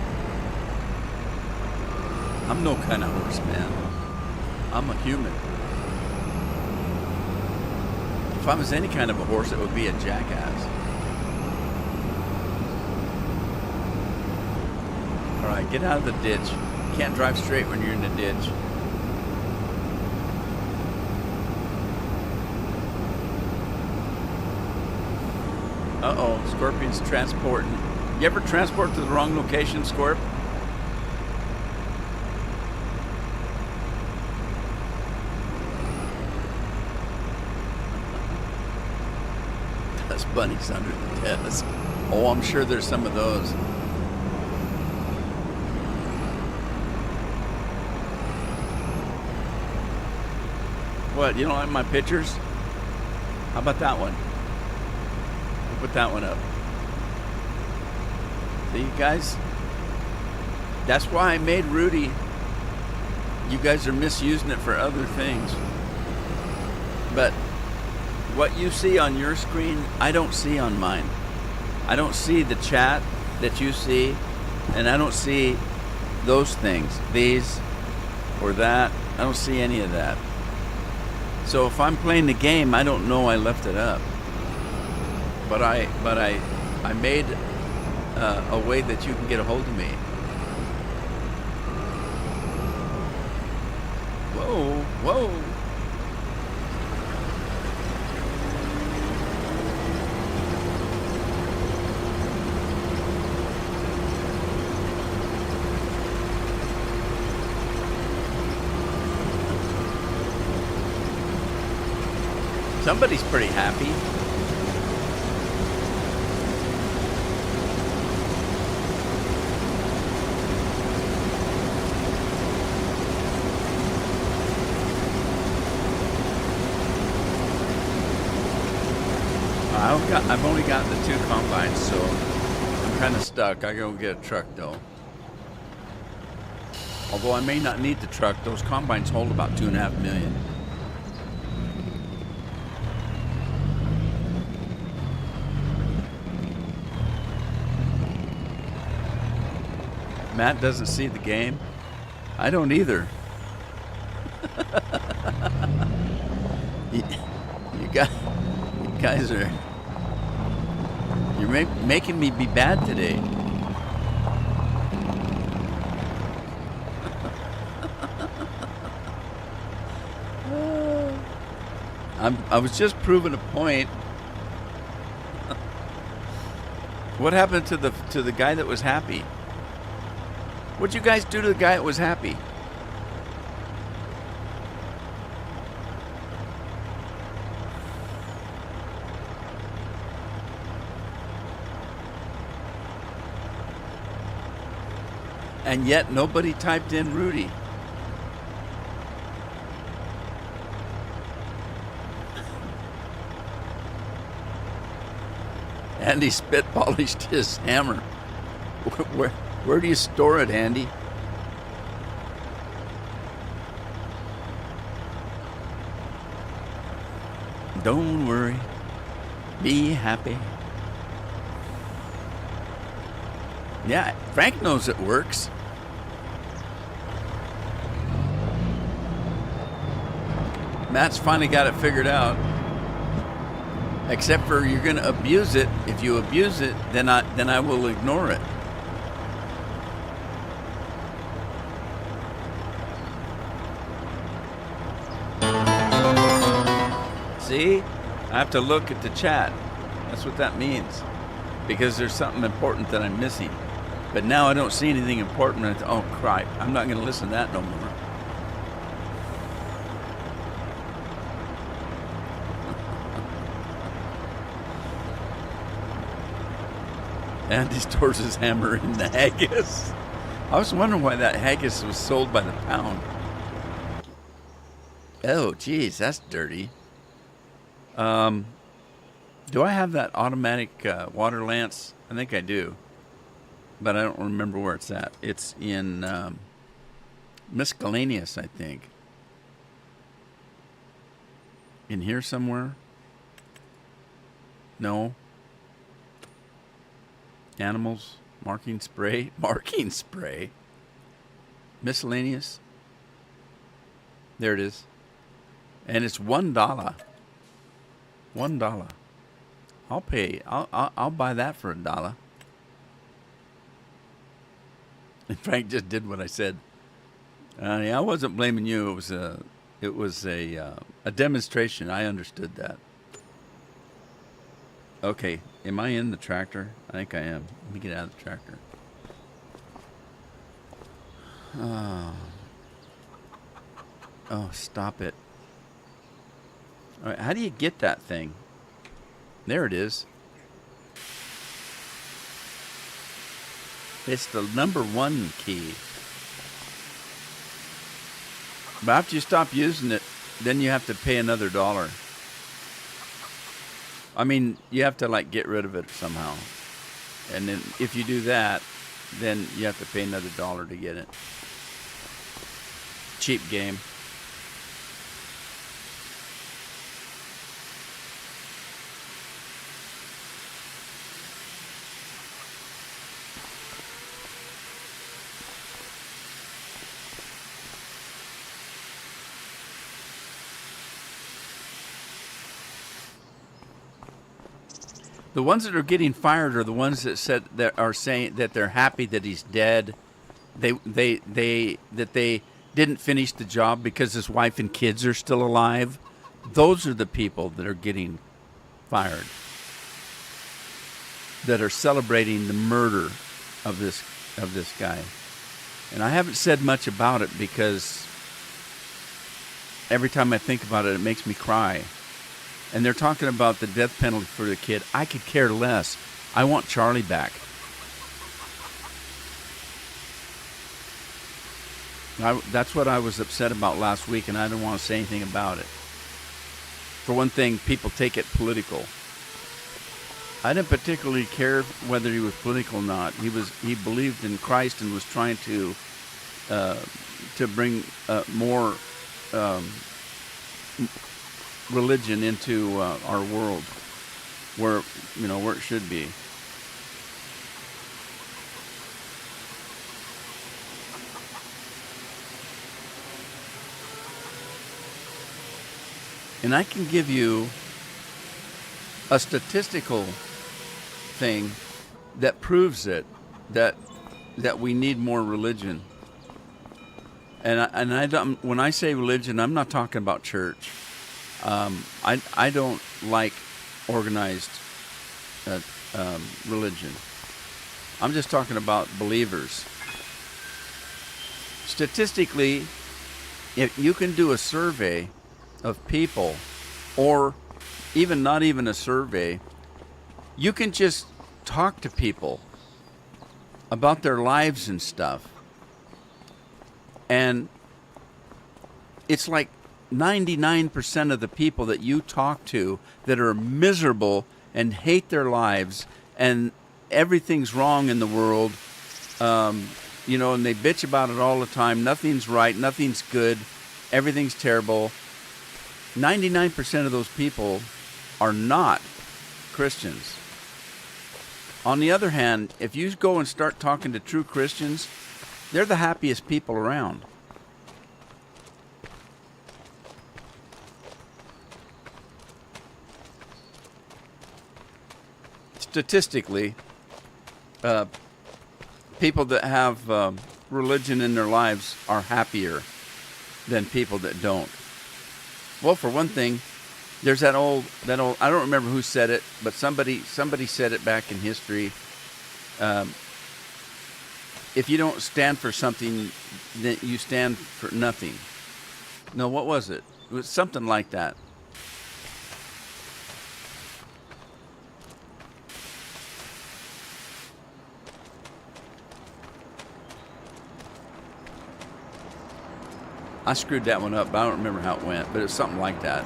I'm no kind of horseman. I'm a human. If I was any kind of a horse, it would be a jackass. All right, get out of the ditch. You can't drive straight when you're in the ditch. Uh-oh, Scorpion's transporting. You ever transport to the wrong location, Scorp? Dust bunnies under the desk. Oh, I'm sure there's some of those. What, you don't like my pictures? How about that one? We'll put that one up. See, you guys? That's why I made Rudy. You guys are misusing it for other things. But what you see on your screen, I don't see on mine. I don't see the chat that you see, and I don't see those things, these or that. I don't see any of that. So if I'm playing the game, I don't know I left it up. But I made a way that you can get a hold of me. Whoa, whoa. Somebody's pretty happy. I've only got the 2 combines, so I'm kind of stuck. I gotta go get a truck though. Although I may not need the truck, those combines hold about 2.5 million. Matt doesn't see the game. I don't either. You guys are... You're making me be bad today. I was just proving a point. What happened to the guy that was happy? What'd you guys do to the guy that was happy? And yet nobody typed in Rudy. Andy spit polished his hammer. Where do you store it, Andy? Don't worry. Be happy. Yeah, Frank knows it works. Matt's finally got it figured out. Except for you're going to abuse it. If you abuse it, then I will ignore it. See? I have to look at the chat. That's what that means. Because there's something important that I'm missing. But now I don't see anything important. Oh, crap. I'm not going to listen to that no more. Andy stores his hammer in the haggis. I was wondering why that haggis was sold by the pound. Oh, geez, that's dirty. Do I have that automatic water lance? I think I do. But I don't remember where it's at. It's in miscellaneous, I think. In here somewhere? No. Animals, marking spray, miscellaneous. There it is, and it's $1. $1. I'll pay. I'll buy that for $1. And Frank just did what I said. I wasn't blaming you. It was a demonstration. I understood that. Okay, am I in the tractor? I think I am. Let me get out of the tractor. Oh, stop it. All right, how do you get that thing? There it is. It's the #1 key. But after you stop using it, then you have to pay another $1. I mean, you have to like get rid of it somehow. And then if you do that, then you have to pay another $1 to get it. Cheap game. The ones that are getting fired are the ones that are saying that they're happy that he's dead. That they didn't finish the job because his wife and kids are still alive. Those are the people that are getting fired. That are celebrating the murder of this guy. And I haven't said much about it because every time I think about it, it makes me cry. And they're talking about the death penalty for the kid. I could care less. I want Charlie back. That's what I was upset about last week, and I don't want to say anything about it. For one thing, people take it political. I didn't particularly care whether he was political or not. He believed in Christ and was trying to bring more religion into our world, where it should be. And I can give you a statistical thing that proves it, that we need more religion. And I don't, when I say religion, I'm not talking about church. I don't like organized religion. I'm just talking about believers. Statistically, if you can do a survey of people, or even not even a survey, you can just talk to people about their lives and stuff. And it's like 99% of the people that you talk to that are miserable and hate their lives and everything's wrong in the world, you know, and they bitch about it all the time. Nothing's right. Nothing's good. Everything's terrible. 99% of those people are not Christians. On the other hand, if you go and start talking to true Christians, they're the happiest people around. Statistically, people that have religion in their lives are happier than people that don't. Well, for one thing, there's that old I don't remember who said it, but somebody said it back in history. If you don't stand for something, then you stand for nothing. No, what was it? It was something like that. I screwed that one up, but I don't remember how it went. But it's something like that.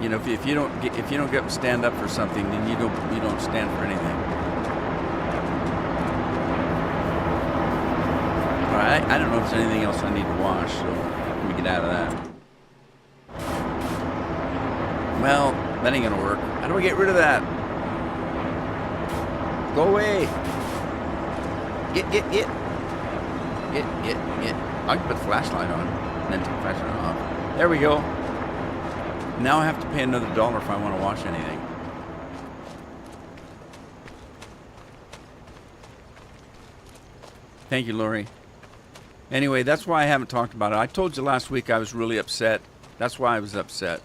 You know, if you don't get up and stand up for something, then you don't stand for anything. All right, I don't know if there's anything else I need to wash, so let me get out of that. Well, that ain't gonna work. How do I get rid of that? Go away. Get. I can put the flashlight on and then take the flashlight off. There we go. Now I have to pay another $1 if I want to wash anything. Thank you, Lori. Anyway, that's why I haven't talked about it. I told you last week I was really upset. That's why I was upset.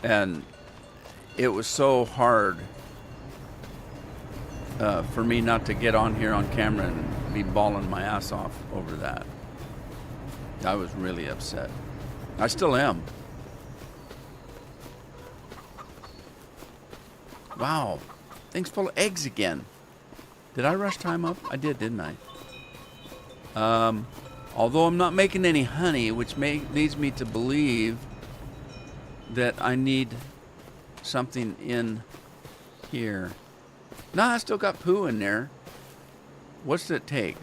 And it was so hard for me not to get on here on camera and be bawling my ass off over that. I was really upset. I still am. Wow, thing's full of eggs again. Did I rush time up? I did, didn't I? Although I'm not making any honey, which leads me to believe that I need something in here. No, I still got poo in there. What's it take?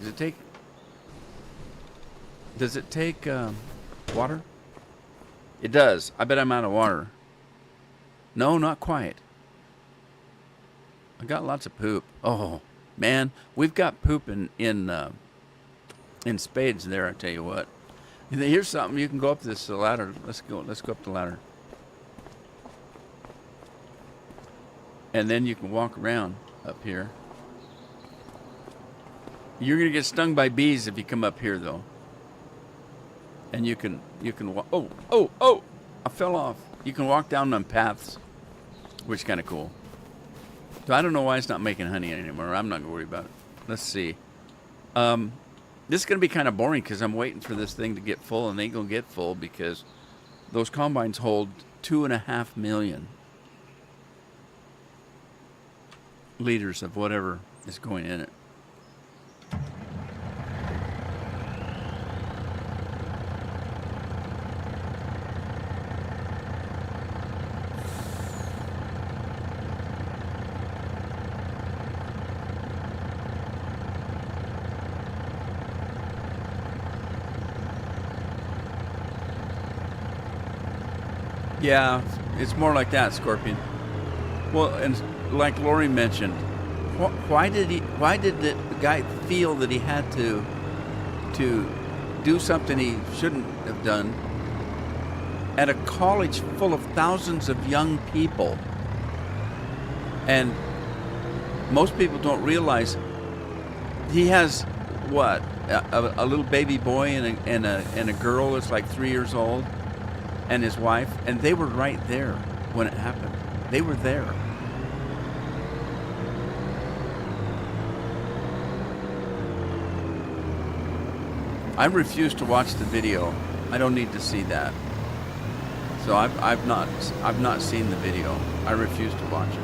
Does it take water? It does. I bet I'm out of water. No, not quite. I got lots of poop. Oh, man, we've got poop in spades there, I tell you what. And here's something. You can go up this ladder. Let's go up the ladder. And then you can walk around up here. You're going to get stung by bees if you come up here, though. And you can walk. Oh, I fell off. You can walk down them paths, which is kind of cool. So I don't know why it's not making honey anymore. I'm not going to worry about it. Let's see. This is going to be kind of boring because I'm waiting for this thing to get full, and they ain't going to get full because those combines hold 2.5 million liters of whatever is going in it. Yeah, it's more like that, Scorpion. Well, and like Lori mentioned, why did the guy feel that he had to do something he shouldn't have done at a college full of thousands of young people? And most people don't realize he has what, a little baby boy and a girl that's like 3 years old, and his wife, and they were right there when it happened. They were there. I refuse to watch the video. I don't need to see that. So I've not seen the video. I refuse to watch it.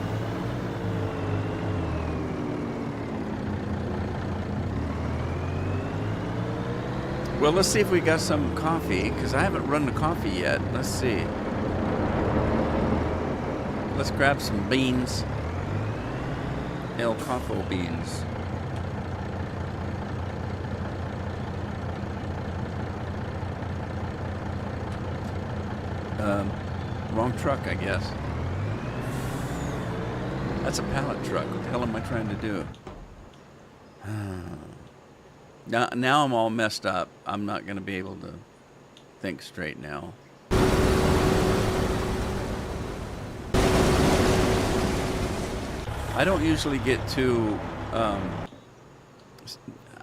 Well, let's see if we got some coffee, because I haven't run the coffee yet. Let's see. Let's grab some beans. El Coffo beans. Wrong truck, I guess. That's a pallet truck. What the hell am I trying to do? Now I'm all messed up. I'm not going to be able to think straight now. I don't usually get too, I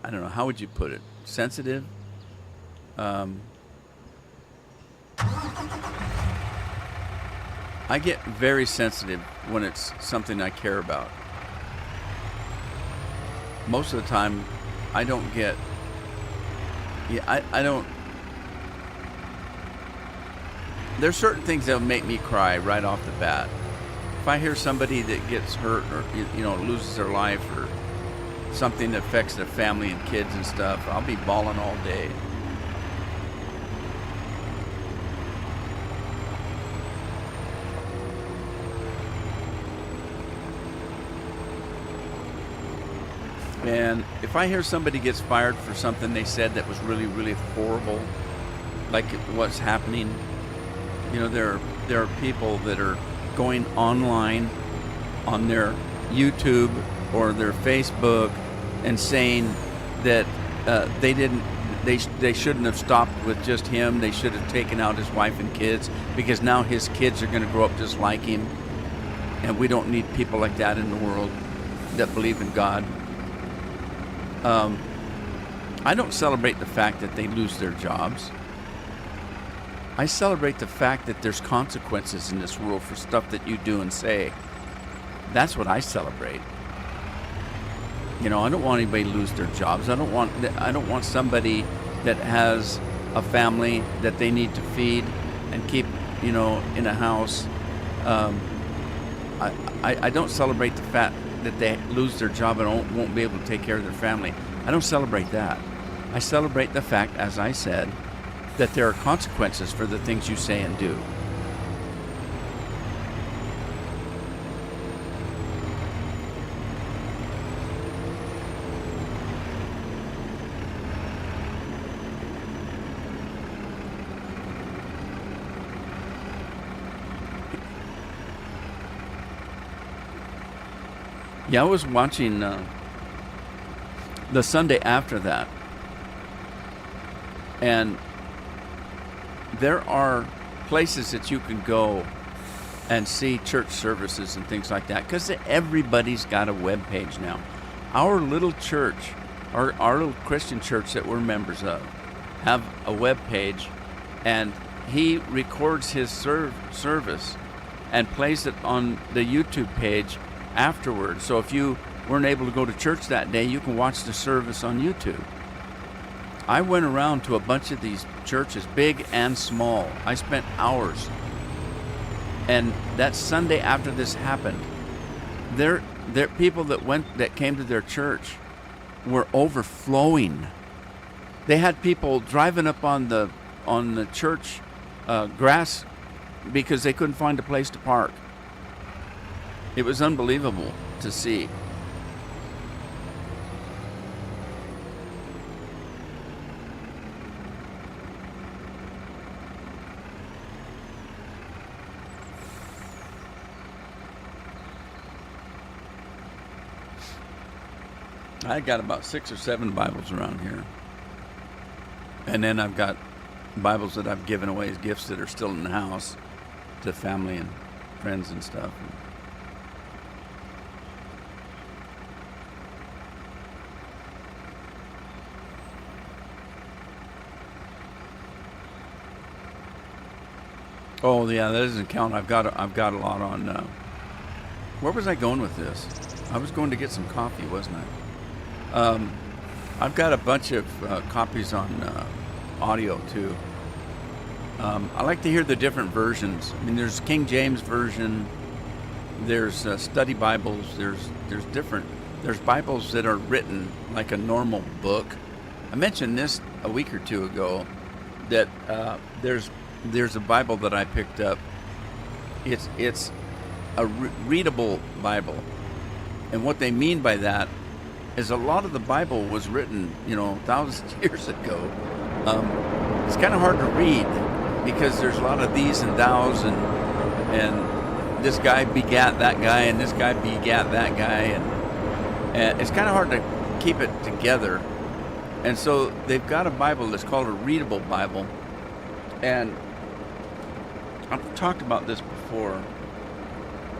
don't know, how would you put it? Sensitive? I get very sensitive when it's something I care about. Most of the time, I don't get, I don't, there's certain things that'll make me cry right off the bat. If I hear somebody that gets hurt or, loses their life or something that affects their family and kids and stuff, I'll be bawling all day. And if I hear somebody gets fired for something they said that was really, really horrible, like what's happening, there are people that are going online on their YouTube or their Facebook and saying that they shouldn't have stopped with just him. They should have taken out his wife and kids because now his kids are going to grow up just like him. And we don't need people like that in the world that believe in God. I don't celebrate the fact that they lose their jobs. I celebrate the fact that there's consequences in this world for stuff that you do and say. That's what I celebrate. I don't want anybody to lose their jobs. I don't want somebody that has a family that they need to feed and keep, in a house. I don't celebrate the fact that they lose their job and won't be able to take care of their family. I don't celebrate that. I celebrate the fact, as I said, that there are consequences for the things you say and do. Yeah, I was watching the Sunday after that, and there are places that you can go and see church services and things like that, because everybody's got a web page now. Our little church, our little Christian church that we're members of, have a web page, and he records his service and plays it on the YouTube page afterwards. So if you weren't able to go to church that day, you can watch the service on YouTube. I went around to a bunch of these churches, big and small. I spent hours. And that Sunday after this happened, there people that came to their church were overflowing. They had people driving up on the church grass because they couldn't find a place to park. It was unbelievable to see. I got about 6 or 7 Bibles around here. And then I've got Bibles that I've given away as gifts that are still in the house to family and friends and stuff. Oh yeah, that doesn't count. I've got a lot on. Where was I going with this? I was going to get some coffee, wasn't I? I've got a bunch of copies on audio too. I like to hear the different versions. I mean, there's King James version. There's study Bibles. There's Bibles that are written like a normal book. I mentioned this a week or two ago that there's a Bible that I picked up. It's a readable Bible, and what they mean by that is a lot of the Bible was written, thousands of years ago. It's kind of hard to read because there's a lot of these and thous, and this guy begat that guy, and this guy begat that guy, and it's kind of hard to keep it together. And so they've got a Bible that's called a readable Bible, and I've talked about this before.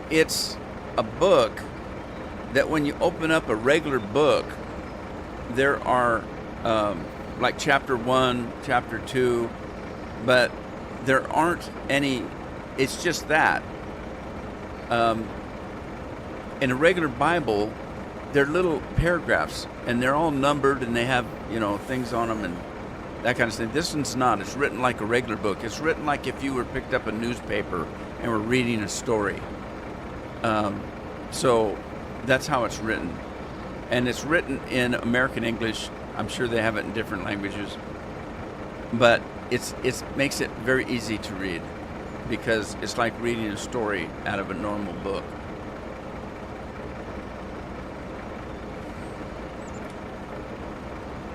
It's a book that when you open up a regular book, there are like chapter 1, chapter 2, but there aren't any, it's just that. In a regular Bible, they're little paragraphs, and they're all numbered, and they have, things on them and that kind of thing. This one's not. It's written like a regular book. It's written like if you were picked up a newspaper and were reading a story. So that's how it's written. And it's written in American English. I'm sure they have it in different languages. But it makes it very easy to read because it's like reading a story out of a normal book.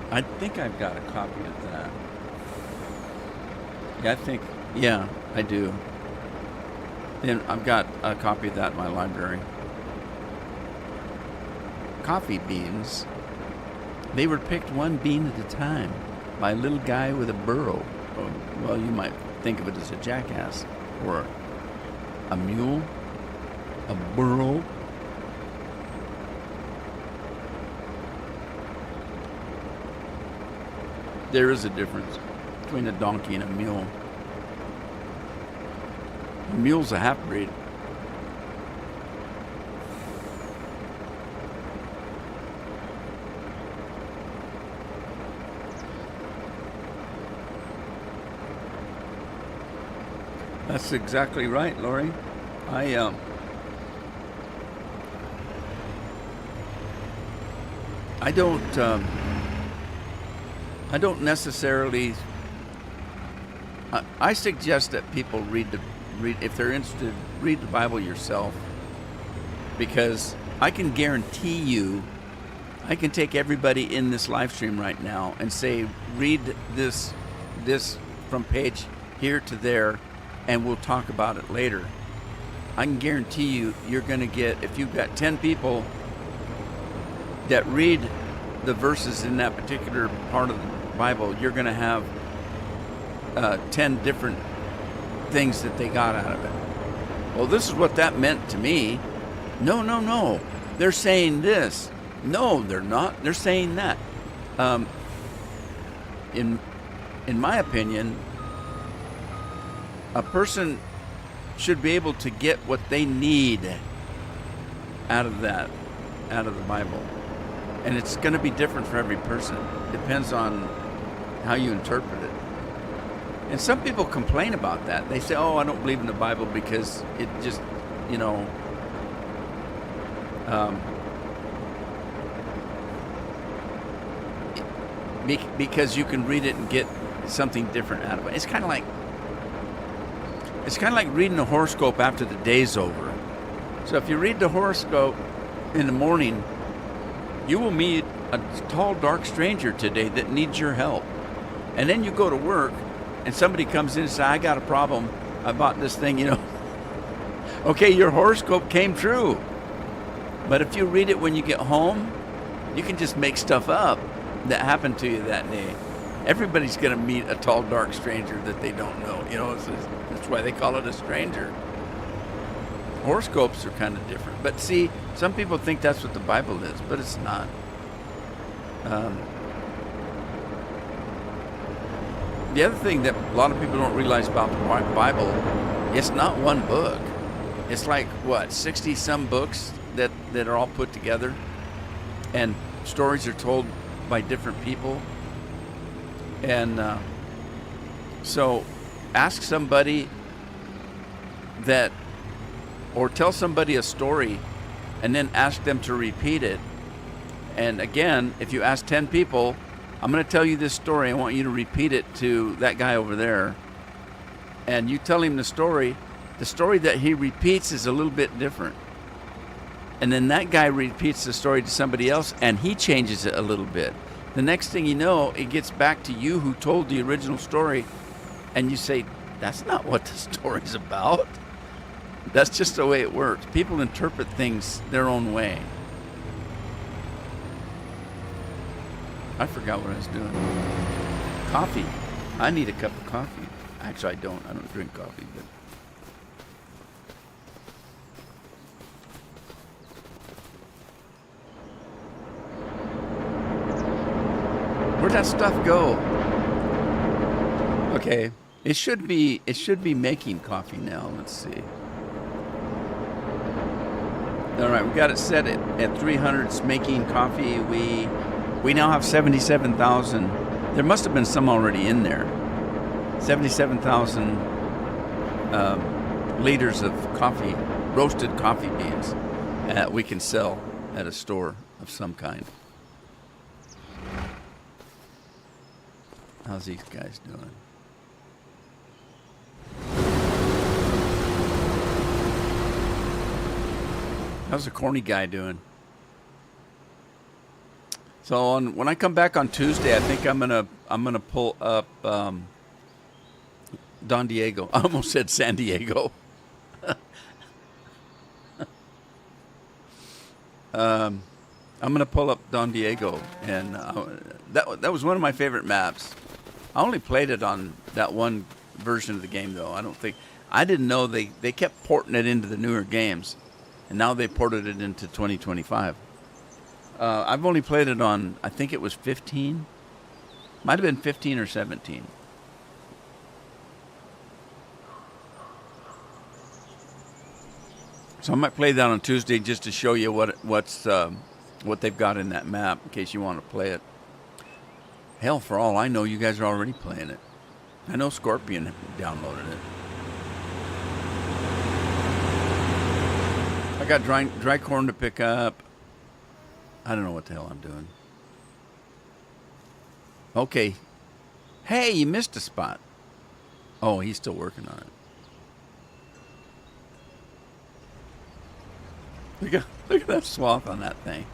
I think I've got a copy of that. Yeah, I do. Then I've got a copy of that in my library. Coffee beans. They were picked one bean at a time by a little guy with a burro. Well, you might think of it as a jackass or a mule, a burro. There is a difference between a donkey and a mule. A mule's a half-breed. That's exactly right, Lori. I don't necessarily. I suggest that people read if they're interested, read the Bible yourself, because I can guarantee you, I can take everybody in this live stream right now and say, read this from page here to there, and we'll talk about it later. I can guarantee you, you're going to get, if you've got 10 people that read the verses in that particular part of the Bible, you're going to have 10 different things that they got out of it. Well, this is what that meant to me. No. They're saying this. No, they're not. They're saying that. In my opinion, a person should be able to get what they need out of the Bible. And it's going to be different for every person. Depends on how you interpret it. And some people complain about that. They say, I don't believe in the Bible because it just, because you can read it and get something different out of it. It's kind of like reading a horoscope after the day's over. So if you read the horoscope in the morning, you will meet a tall, dark stranger today that needs your help. And then you go to work, and somebody comes in and says, I got a problem. I bought this thing, Okay, your horoscope came true. But if you read it when you get home, you can just make stuff up that happened to you that day. Everybody's going to meet a tall, dark stranger that they don't know. That's why they call it a stranger. Horoscopes are kind of different. But see, some people think that's what the Bible is, but it's not. The other thing that a lot of people don't realize about the Bible, it's not one book. It's like, 60-some books that are all put together, and stories are told by different people. And so ask somebody or tell somebody a story and then ask them to repeat it. And again, if you ask 10 people, I'm going to tell you this story. I want you to repeat it to that guy over there. And you tell him the story. The story that he repeats is a little bit different. And then that guy repeats the story to somebody else, and he changes it a little bit. The next thing you know, it gets back to you who told the original story, and you say, that's not what the story's about. That's just the way it works. People interpret things their own way. I forgot what I was doing. Coffee. I need a cup of coffee. Actually, I don't. I don't drink coffee, but... Where'd that stuff go? Okay, it should be making coffee now. Let's see. All right, we got it set at 300. It's making coffee. We now have 77,000. There must have been some already in there. 77,000 liters of coffee, roasted coffee beans that we can sell at a store of some kind. How's these guys doing? How's the corny guy doing? So when I come back on Tuesday, I think I'm gonna pull up Don Diego. I almost said San Diego. I'm gonna pull up Don Diego, and that was one of my favorite maps. I only played it on that one version of the game, though. I didn't know they kept porting it into the newer games, and now they ported it into 2025. I've only played it on, I think it was 15. Might have been 15 or 17. So I might play that on Tuesday just to show you what they've got in that map in case you want to play it. Hell, for all I know, you guys are already playing it. I know Scorpion downloaded it. I got dry corn to pick up. I don't know what the hell I'm doing. Okay. Hey, you missed a spot. Oh, he's still working on it. Look at that swath on that thing.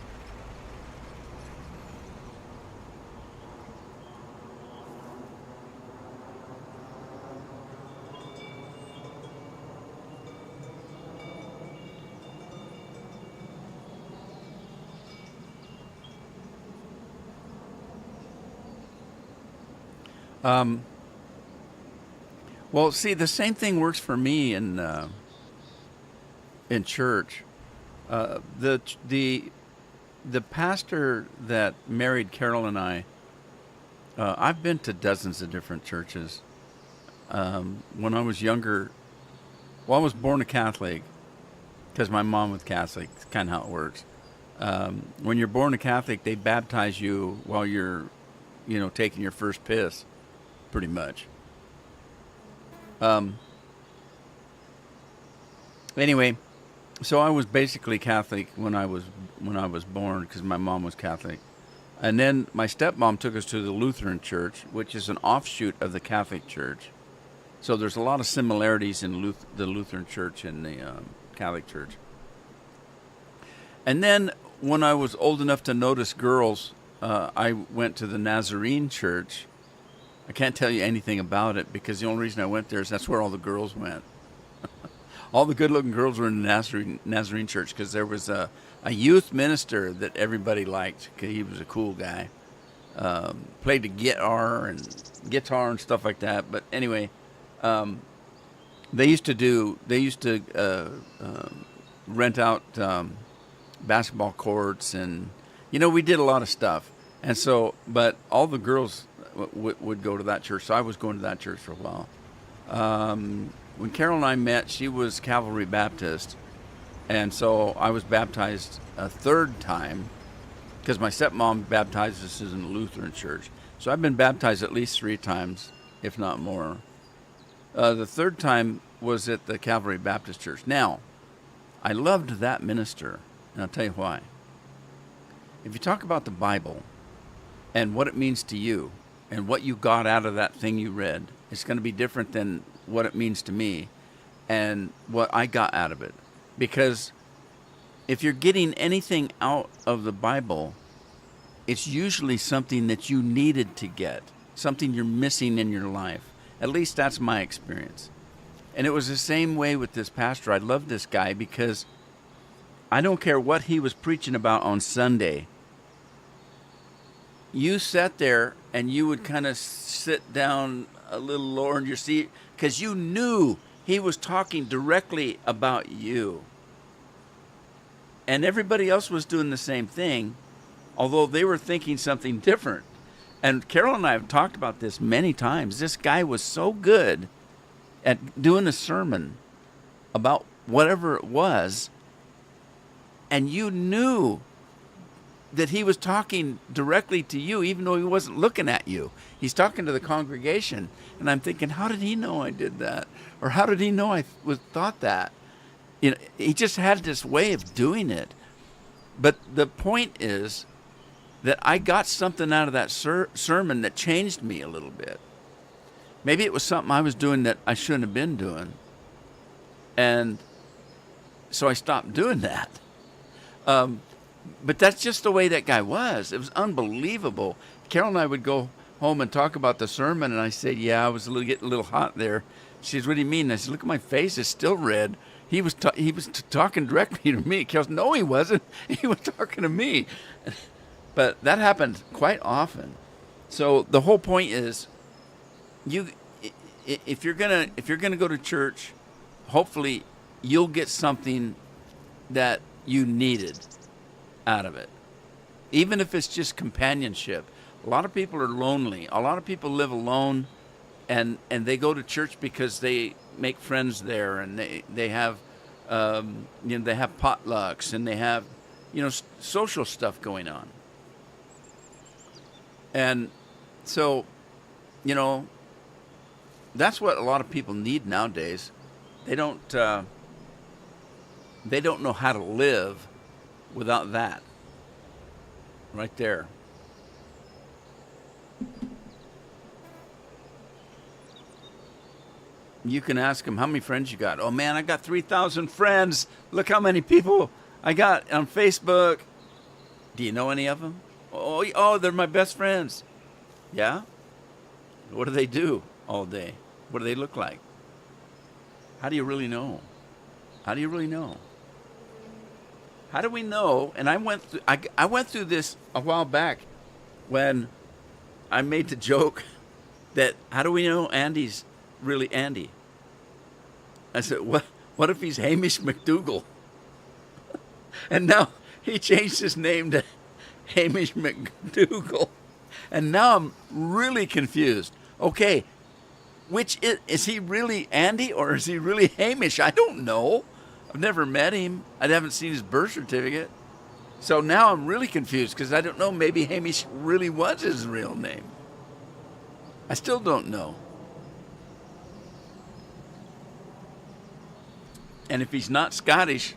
Well, see, the same thing works for me in church. The pastor that married Carol and I've been to dozens of different churches. When I was younger, I was born a Catholic because my mom was Catholic. It's kind of how it works. When you're born a Catholic, they baptize you while you're, taking your first piss, pretty much. Anyway, so I was basically Catholic when I was born because my mom was Catholic. And then my stepmom took us to the Lutheran Church, which is an offshoot of the Catholic Church. So there's a lot of similarities in the Lutheran Church and the Catholic Church. And then when I was old enough to notice girls, I went to the Nazarene Church. I can't tell you anything about it because the only reason I went there is that's where all the girls went. All the good-looking girls were in the Nazarene Church because there was a youth minister that everybody liked because he was a cool guy. Played the guitar and stuff like that. But anyway, they used to rent out basketball courts, and we did a lot of stuff. And so, but all the girls would go to that church. So I was going to that church for a while. When Carol and I met, she was Calvary Baptist, and so I was baptized a third time because my stepmom baptized us in the Lutheran Church. So I've been baptized at least 3 times, if not more. The third time was at the Calvary Baptist Church. Now, I loved that minister, and I'll tell you why. If you talk about the Bible, and what it means to you and what you got out of that thing you read. It's going to be different than what it means to me and what I got out of it. Because if you're getting anything out of the Bible, it's usually something that you needed to get, something you're missing in your life. At least that's my experience. And it was the same way with this pastor. I love this guy because I don't care what he was preaching about on Sunday. You sat there and you would kind of sit down a little lower in your seat because you knew he was talking directly about you. And everybody else was doing the same thing, although they were thinking something different. And Carol and I have talked about this many times. This guy was so good at doing a sermon about whatever it was, and you knew that he was talking directly to you, even though he wasn't looking at you. He's talking to the congregation. And I'm thinking, how did he know I did that? Or how did he know I thought that? You know, he just had this way of doing it. But the point is that I got something out of that sermon that changed me a little bit. Maybe it was something I was doing that I shouldn't have been doing. And so I stopped doing that. But that's just the way that guy was. It was unbelievable. Carol and I would go home and talk about the sermon, and I said, yeah, I was getting a little hot there. She says, what do you mean? I said, look at my face. It's still red. He was talking directly to me. Carol said, no, he wasn't. He was talking to me. But that happened quite often. So the whole point is, if you're gonna go to church, hopefully you'll get something that you needed out of it, even if it's just companionship. A lot of people are lonely. A lot of people live alone, and they go to church because they make friends there, and they have they have potlucks, and they have social stuff going on. And so, that's what a lot of people need nowadays. They don't know how to live without that. Right there. You can ask them, how many friends you got? Oh man, I got 3,000 friends. Look how many people I got on Facebook. Do you know any of them? Oh, they're my best friends. Yeah? What do they do all day? What do they look like? How do you really know? How do you really know? How do we know? And I went through this a while back when I made the joke that how do we know Andy's really Andy? I said, what if he's Hamish McDougal? And now he changed his name to Hamish McDougal. And now I'm really confused. Okay, which is he really Andy or is he really Hamish? I don't know. I've never met him. I haven't seen his birth certificate. So now I'm really confused because I don't know. Maybe Hamish really was his real name. I still don't know. And if he's not Scottish,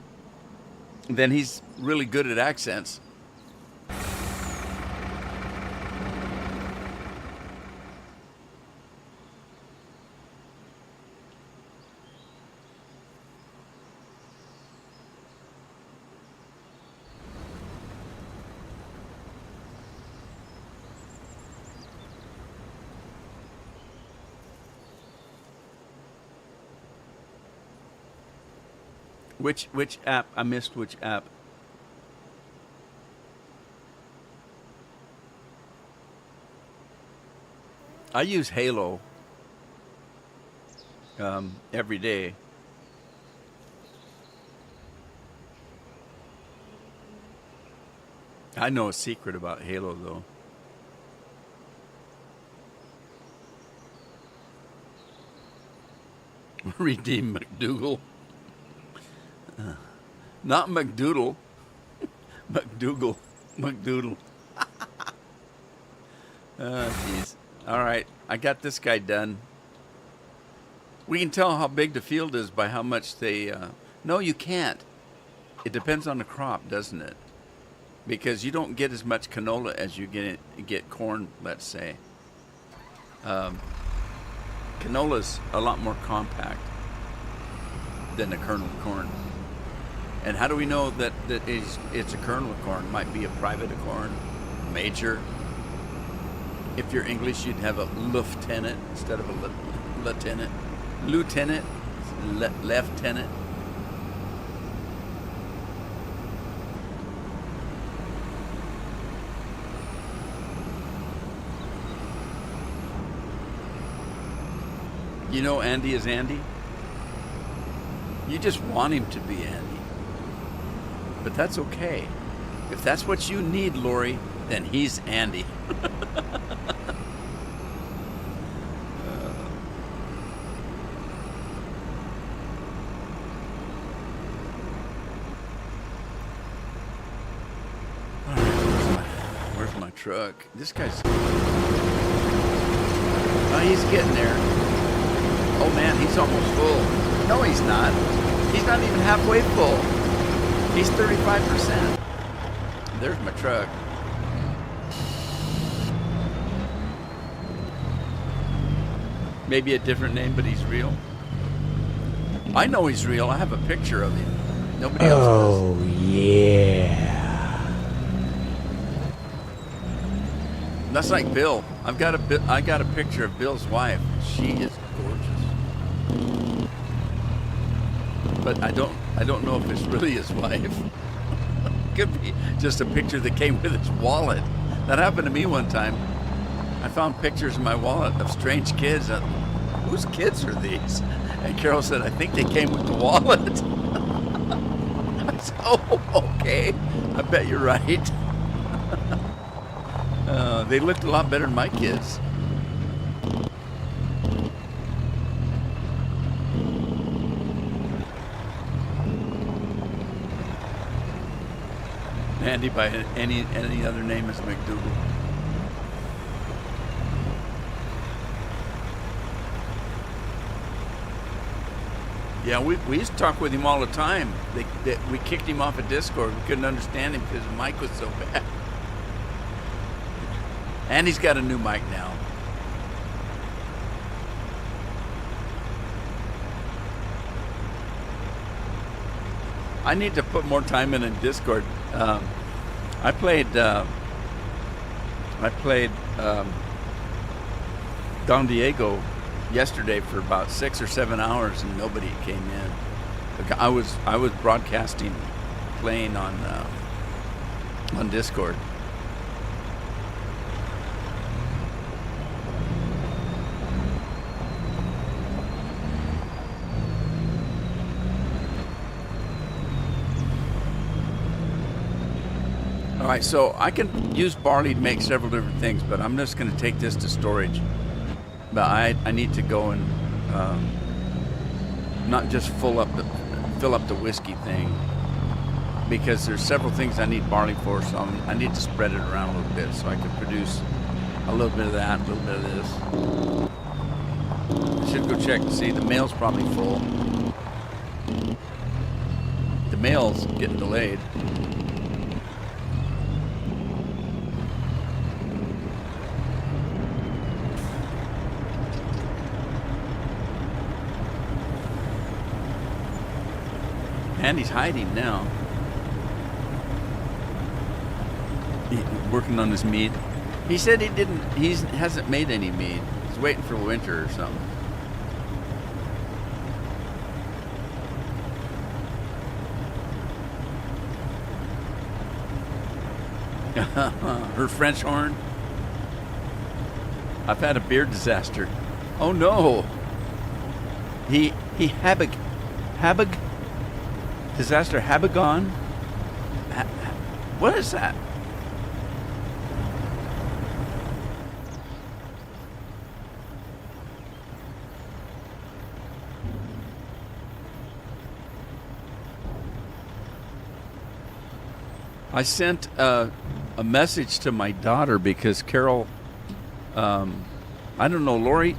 then he's really good at accents. Which app? I missed which app. I use Halo every day. I know a secret about Halo, though. Redeem McDougal. Not McDoodle. McDougal. McDoodle. Oh, jeez. All right. I got this guy done. We can tell how big the field is by how much they... No, you can't. It depends on the crop, doesn't it? because you don't get as much canola as you get corn, let's say. Canola's a lot more compact than a kernel of corn. And how do we know that it's a kernel of corn? Might be a private of corn, major. If you're English, you'd have a lieutenant instead of a lieutenant. Lieutenant, lieutenant. You know Andy is Andy? You just want him to be Andy. But that's okay. If that's what you need, Lori, then he's Andy. Where's my truck? This guy's... Oh, he's getting there. Oh man, he's almost full. No, he's not. He's not even halfway full. He's 35%. There's my truck. Maybe a different name, but he's real. I know he's real. I have a picture of him. Nobody else does. Oh, yeah. That's like Bill. I got a picture of Bill's wife. She is gorgeous. But I don't know if it's really his wife. Could be just a picture that came with his wallet. That happened to me one time. I found pictures in my wallet of strange kids. Whose kids are these? And Carol said, I think they came with the wallet. I said, oh, okay. I bet you're right. They looked a lot better than my kids. Andy by any other name is McDougal. Yeah, we used to talk with him all the time. We kicked him off of Discord. We couldn't understand him because his mic was so bad. And he's got a new mic now. I need to put more time in Discord. I played Don Diego yesterday for about 6 or 7 hours, and nobody came in. I was broadcasting, playing on Discord. All right, so I can use barley to make several different things, but I'm just going to take this to storage. But I need to go and not just fill up the whiskey thing, because there's several things I need barley for. So I need to spread it around a little bit so I can produce a little bit of that, a little bit of this. I should go check to see. The mail's probably full. The mail's getting delayed. And he's hiding now. Working on his mead. He said he hasn't made any mead. He's waiting for winter or something. Her French horn. I've had a beer disaster. Oh no. He habag disaster Habagon? What is that? I sent a message to my daughter because Carol, I don't know, Lori,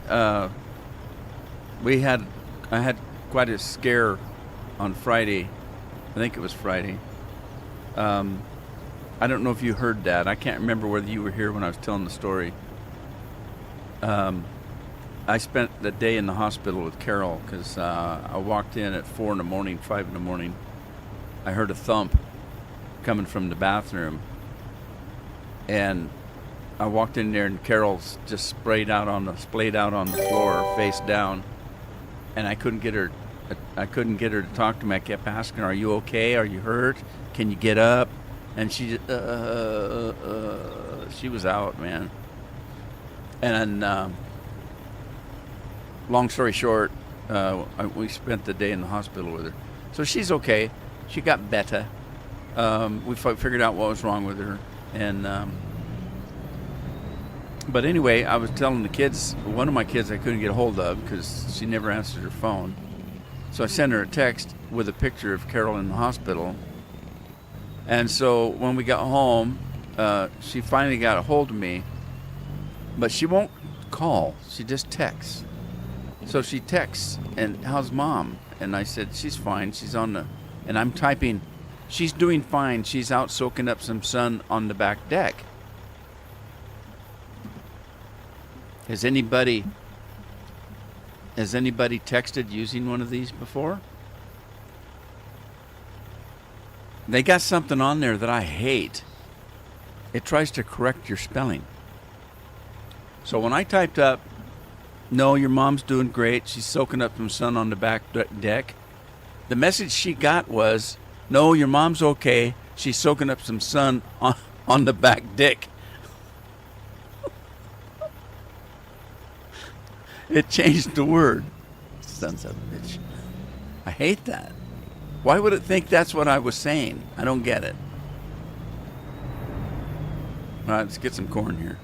I had quite a scare on Friday. I think it was Friday. I don't know if you heard that. I can't remember whether you were here when I was telling the story. I spent the day in the hospital with Carol because I walked in at 4 in the morning, 5 in the morning. I heard a thump coming from the bathroom, and I walked in there, and Carol's just splayed out on the floor, face down, and I couldn't get her to talk to me. I kept asking her, "Are you okay? Are you hurt? Can you get up?" And she was out, man. And long story short, we spent the day in the hospital with her. So she's okay. She got better. We figured out what was wrong with her. And but anyway, I was telling the kids, one of my kids I couldn't get a hold of because she never answered her phone. So I sent her a text with a picture of Carol in the hospital. And so when we got home, she finally got a hold of me. But she won't call. She just texts. So she texts, and how's mom? And I said, she's fine. She's on the, and I'm typing, she's doing fine. She's out soaking up some sun on the back deck. Has anybody texted using one of these before? They got something on there that I hate. It tries to correct your spelling. So when I typed up, "No, your mom's doing great. She's soaking up some sun on the back deck," the message she got was, "No, your mom's okay. She's soaking up some sun on the back deck." It changed the word. Sons of a bitch. I hate that. Why would it think that's what I was saying? I don't get it. All right, let's get some corn here.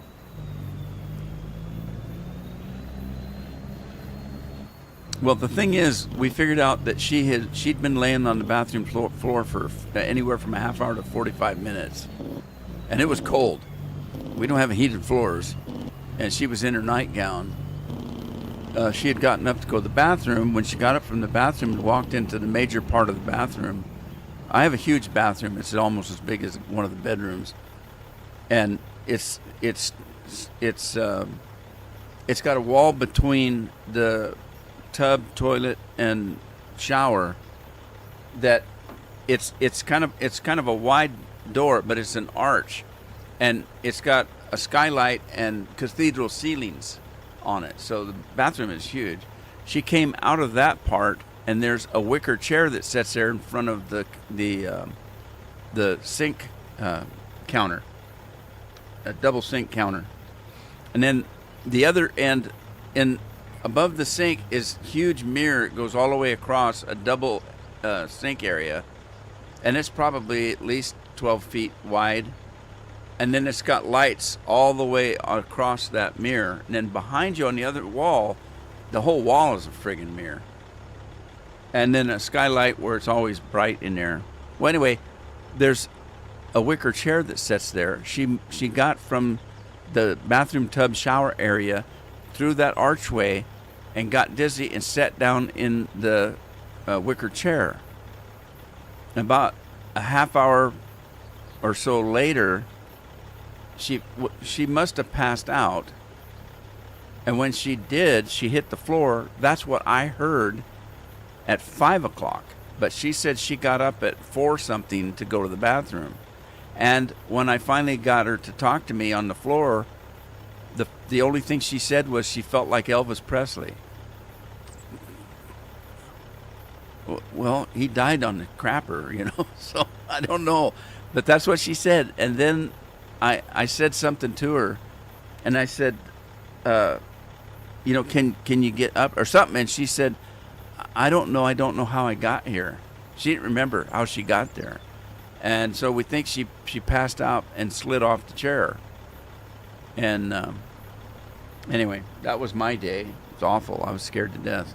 Well, the thing is, we figured out that she'd been laying on the bathroom floor for anywhere from a half hour to 45 minutes. And it was cold. We don't have heated floors. And she was in her nightgown. She had gotten up to go to the bathroom. When she got up from the bathroom and walked into the major part of the bathroom, I have a huge bathroom. It's almost as big as one of the bedrooms. And it's got a wall between the tub, toilet, and shower that it's kind of a wide door, but it's an arch, and it's got a skylight and cathedral ceilings on it. So the bathroom is huge. She came out of that part, and there's a wicker chair that sits there in front of the sink counter, a double sink counter, and then the other end above the sink is huge mirror. It goes all the way across a double sink area, and it's probably at least 12 feet wide. And then it's got lights all the way across that mirror. And then behind you on the other wall, the whole wall is a friggin' mirror. And then a skylight where it's always bright in there. Well, anyway, there's a wicker chair that sits there. She got from the bathroom tub shower area through that archway and got dizzy and sat down in the wicker chair. About a half hour or so later, she must have passed out. And when she did, she hit the floor. That's what I heard at 5 o'clock. But she said she got up at 4 something to go to the bathroom. And when I finally got her to talk to me on the floor, the only thing she said was she felt like Elvis Presley. Well, he died on the crapper, so I don't know. But that's what she said. And then I said something to her, and I said, can you get up or something? And she said, I don't know how I got here. She didn't remember how she got there. And so we think she passed out and slid off the chair. And anyway, that was my day. It was awful. I was scared to death.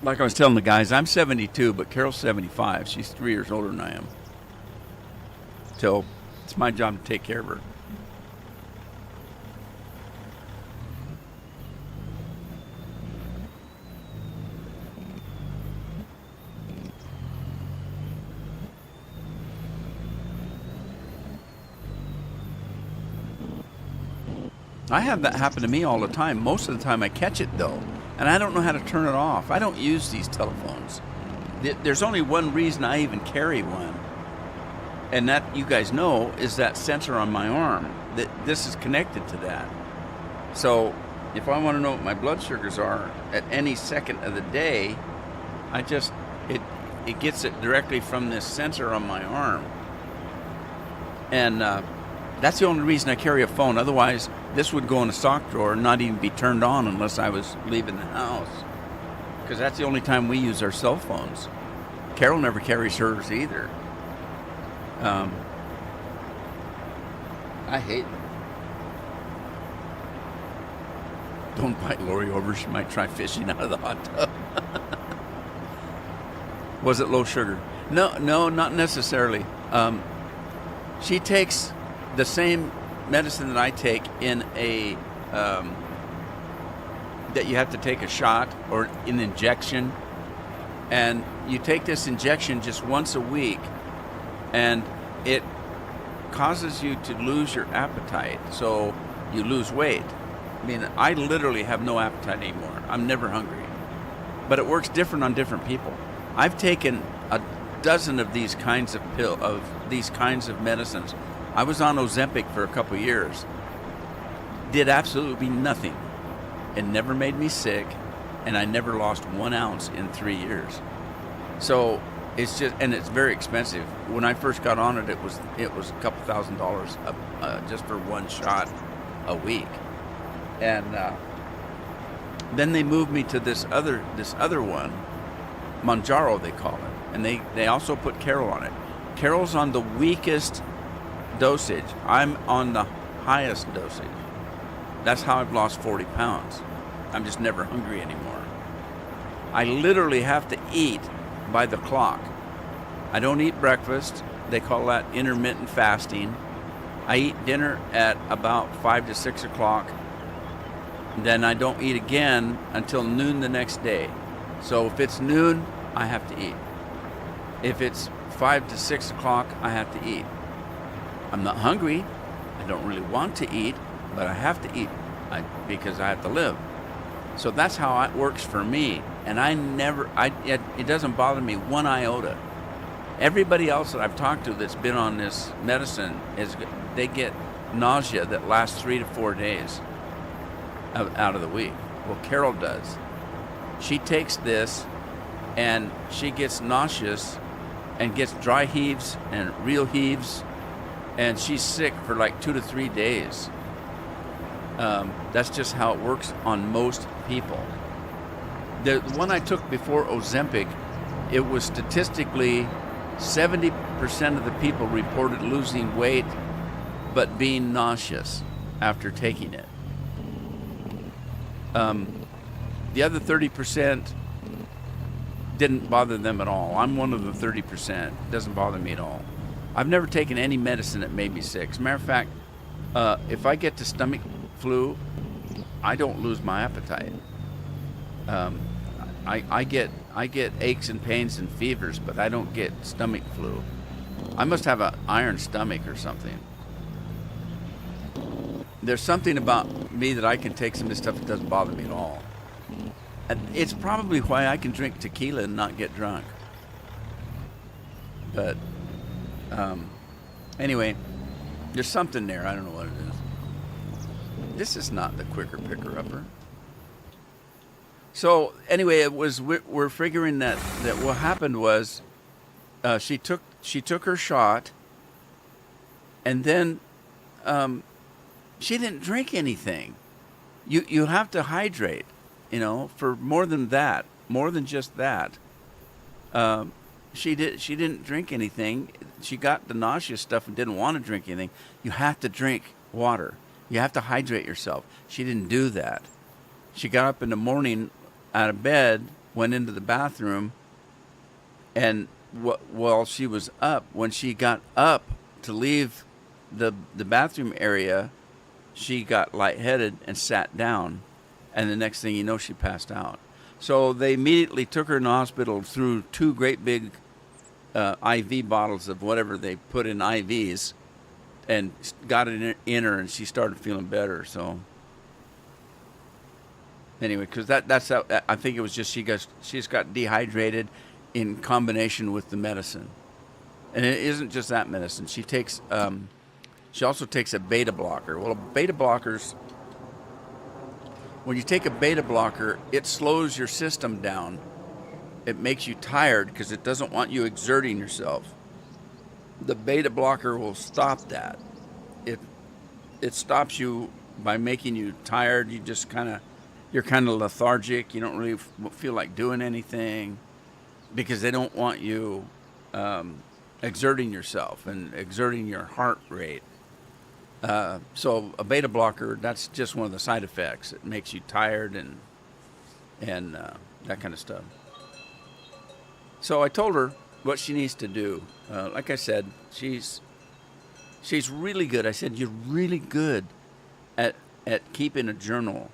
Like I was telling the guys, I'm 72, but Carol's 75. She's 3 years older than I am. So it's my job to take care of her. I have that happen to me all the time. Most of the time I catch it though, and I don't know how to turn it off. I don't use these telephones. There's only one reason I even carry one, and that, you guys know, is that sensor on my arm. That this is connected to that. So if I want to know what my blood sugars are at any second of the day, it gets it directly from this sensor on my arm. And that's the only reason I carry a phone. Otherwise, this would go in a sock drawer and not even be turned on unless I was leaving the house. Because that's the only time we use our cell phones. Carol never carries hers either. I hate them. Don't bite Lori over. She might try fishing out of the hot tub. Was it low sugar? No, not necessarily. She takes the same medicine that I take in a that you have to take a shot or an injection, and you take this injection just once a week, and it causes you to lose your appetite, so you lose weight. I mean, I literally have no appetite anymore. I'm never hungry, but it works different on different people. I've taken a dozen of these kinds of these kinds of medicines. I was on Ozempic for a couple of years. Did absolutely nothing. It never made me sick, and I never lost 1 ounce in 3 years. So it's just, and it's very expensive. When I first got on it, it was a couple $1,000s just for one shot a week, and then they moved me to this other one, Manjaro they call it, and they also put Carol on it. Carol's on the weakest dosage. I'm on the highest dosage. That's how I've lost 40 pounds. I'm just never hungry anymore. I literally have to eat by the clock. I don't eat breakfast. They call that intermittent fasting. I eat dinner at about 5 to 6 o'clock. Then I don't eat again until noon the next day. So if it's noon, I have to eat. If it's 5 to 6 o'clock, I have to eat. I'm not hungry. I don't really want to eat, but I have to eat because I have to live. So that's how it works for me. And it doesn't bother me one iota. Everybody else that I've talked to that's been on this medicine, they get nausea that lasts 3 to 4 days out of the week. Well, Carol does. She takes this and she gets nauseous and gets dry heaves and real heaves, and she's sick for like 2 to 3 days. That's just how it works on most people. The one I took before Ozempic, it was statistically 70% of the people reported losing weight but being nauseous after taking it. The other 30% didn't bother them at all. I'm one of the 30%. It doesn't bother me at all. I've never taken any medicine that made me sick. As a matter of fact, if I get the stomach flu, I don't lose my appetite. I get aches and pains and fevers, but I don't get stomach flu. I must have an iron stomach or something. There's something about me that I can take some of this stuff that doesn't bother me at all. And it's probably why I can drink tequila and not get drunk. But anyway, there's something there. I don't know what it is. This is not the quicker picker-upper. So anyway, we're figuring that what happened was she took her shot, and then she didn't drink anything. You have to hydrate, for more than that, more than just that. She didn't drink anything. She got the nauseous stuff and didn't want to drink anything. You have to drink water. You have to hydrate yourself. She didn't do that. She got up in the morning out of bed, went into the bathroom, and while she was up, when she got up to leave the bathroom area, she got lightheaded and sat down, and the next thing you know, she passed out. So they immediately took her in the hospital, through 2 great big IV bottles of whatever they put in IVs, and got it in her, and she started feeling better. So Anyway, because that's how, I think it was just she's got dehydrated in combination with the medicine, and it isn't just that medicine. She also takes a beta blocker. Well, beta blockers, when you take a beta blocker, it slows your system down. It makes you tired because it doesn't want you exerting yourself. The beta blocker will stop that. It stops you by making you tired. You're kind of lethargic. You don't really feel like doing anything because they don't want you exerting yourself and exerting your heart rate. So a beta blocker, that's just one of the side effects. It makes you tired and that kind of stuff. So I told her what she needs to do. Like I said, she's really good. I said, you're really good at keeping a journal.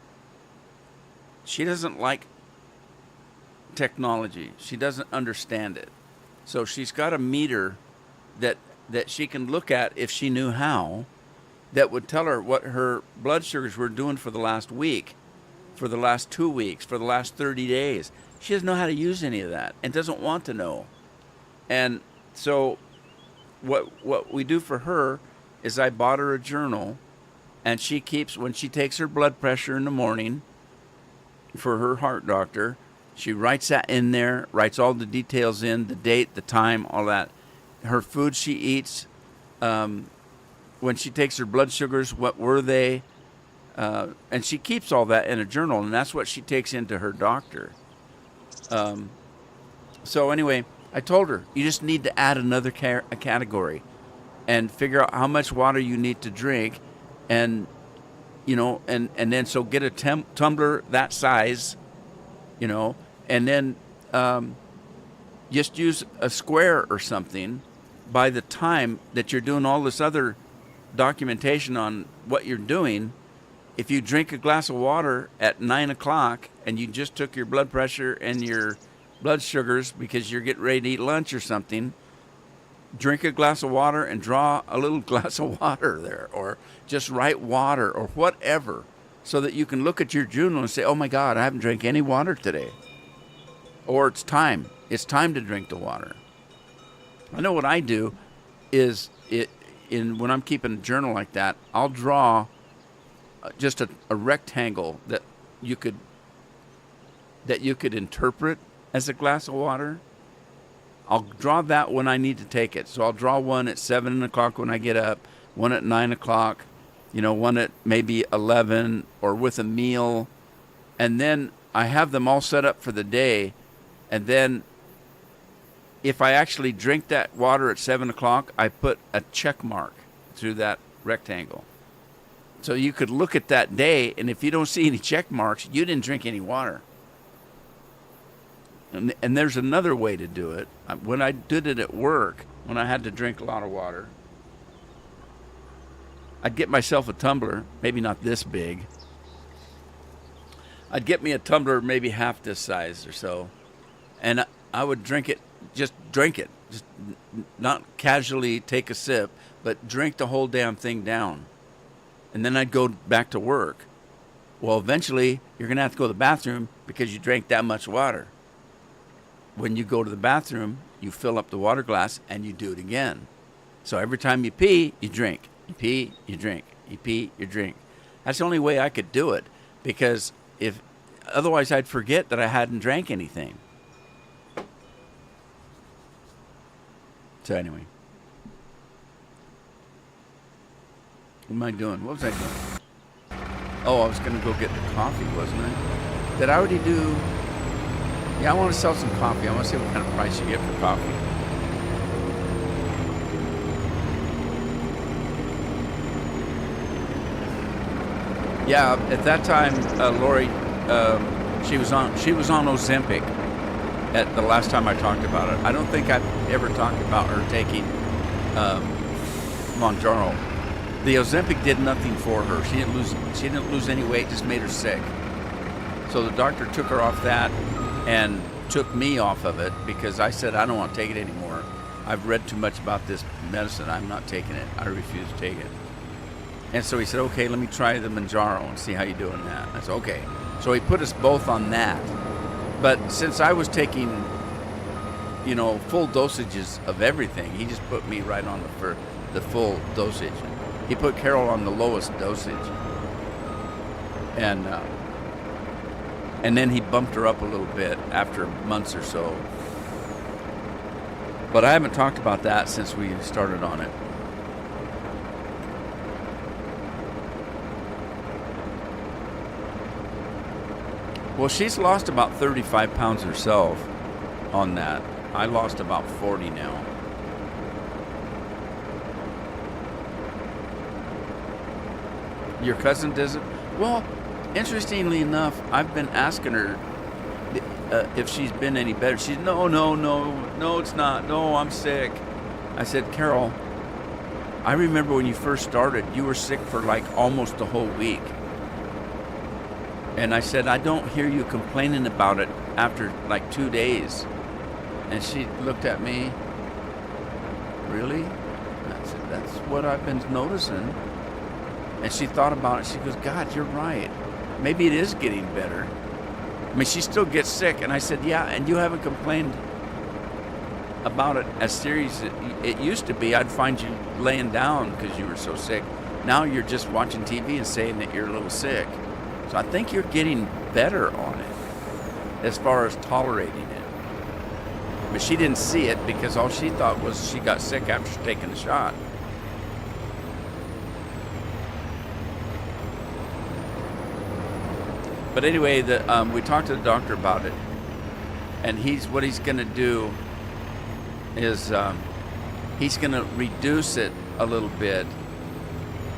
She doesn't like technology. She doesn't understand it. So she's got a meter that she can look at if she knew how, that would tell her what her blood sugars were doing for the last week, for the last 2 weeks, for the last 30 days. She doesn't know how to use any of that and doesn't want to know. And so what we do for her is I bought her a journal, and she keeps, when she takes her blood pressure in the morning for her heart doctor, she writes that in there, writes all the details in, the date, the time, all that. Her food she eats, when she takes her blood sugars, what were they? And she keeps all that in a journal, and that's what she takes into her doctor. So anyway, I told her, you just need to add another category and figure out how much water you need to drink, and then so get a tumbler that size, and then just use a square or something. By the time that you're doing all this other documentation on what you're doing, if you drink a glass of water at 9 o'clock and you just took your blood pressure and your blood sugars because you're getting ready to eat lunch or something, drink a glass of water and draw a little glass of water there, or just write water or whatever, so that you can look at your journal and say, oh my God, I haven't drank any water today. Or it's time to drink the water. I know what I do is when I'm keeping a journal like that, I'll draw just a rectangle that you could interpret as a glass of water. I'll draw that when I need to take it. So I'll draw one at 7 o'clock when I get up, one at 9 o'clock, one at maybe 11, or with a meal. And then I have them all set up for the day. And then if I actually drink that water at 7 o'clock, I put a check mark through that rectangle. So you could look at that day, and if you don't see any check marks, you didn't drink any water. And there's another way to do it. When I did it at work, when I had to drink a lot of water, I'd get myself a tumbler, maybe not this big. I'd get me a tumbler maybe half this size or so, and I would drink it, just not casually take a sip, but drink the whole damn thing down. And then I'd go back to work. Well, eventually, you're going to have to go to the bathroom because you drank that much water. When you go to the bathroom, you fill up the water glass and you do it again. So every time you pee, you drink. You pee, you drink. You pee, you drink. That's the only way I could do it, because otherwise I'd forget that I hadn't drank anything. So anyway. What am I doing? What was I doing? Oh, I was going to go get the coffee, wasn't I? Did I already do... Yeah, I want to sell some coffee. I want to see what kind of price you get for coffee. Yeah, at that time, Lori, she was on Ozempic at the last time I talked about it. I don't think I've ever talked about her taking Mounjaro. The Ozempic did nothing for her. She didn't lose any weight, just made her sick. So the doctor took her off that and took me off of it because I said I don't want to take it anymore. I've read too much about this medicine. I'm not taking it. I refuse to take it. And so he said, okay, let me try the Mounjaro and see how you do in that. I said, okay. So So he put us both on that. But since I was taking, full dosages of everything, he just put me right on the full dosage. He put Carol on the lowest dosage. And then he bumped her up a little bit after months or so. But I haven't talked about that since we started on it. Well, she's lost about 35 pounds herself on that. I lost about 40 now. Your cousin does it? Well, interestingly enough, I've been asking her if she's been any better. She's, no, it's not. No, I'm sick. I said, Carol, I remember when you first started, you were sick for like almost a whole week. And I said, I don't hear you complaining about it after like 2 days. And she looked at me, really? And I said, that's what I've been noticing. And she thought about it. She goes, God, you're right. Maybe it is getting better. I mean, she still gets sick. And I said, yeah, and you haven't complained about it as serious as it used to be. I'd find you laying down because you were so sick. Now you're just watching TV and saying that you're a little sick. So I think you're getting better on it as far as tolerating it. But she didn't see it because all she thought was she got sick after taking the shot. But anyway, we talked to the doctor about it, and what he's going to do is he's going to reduce it a little bit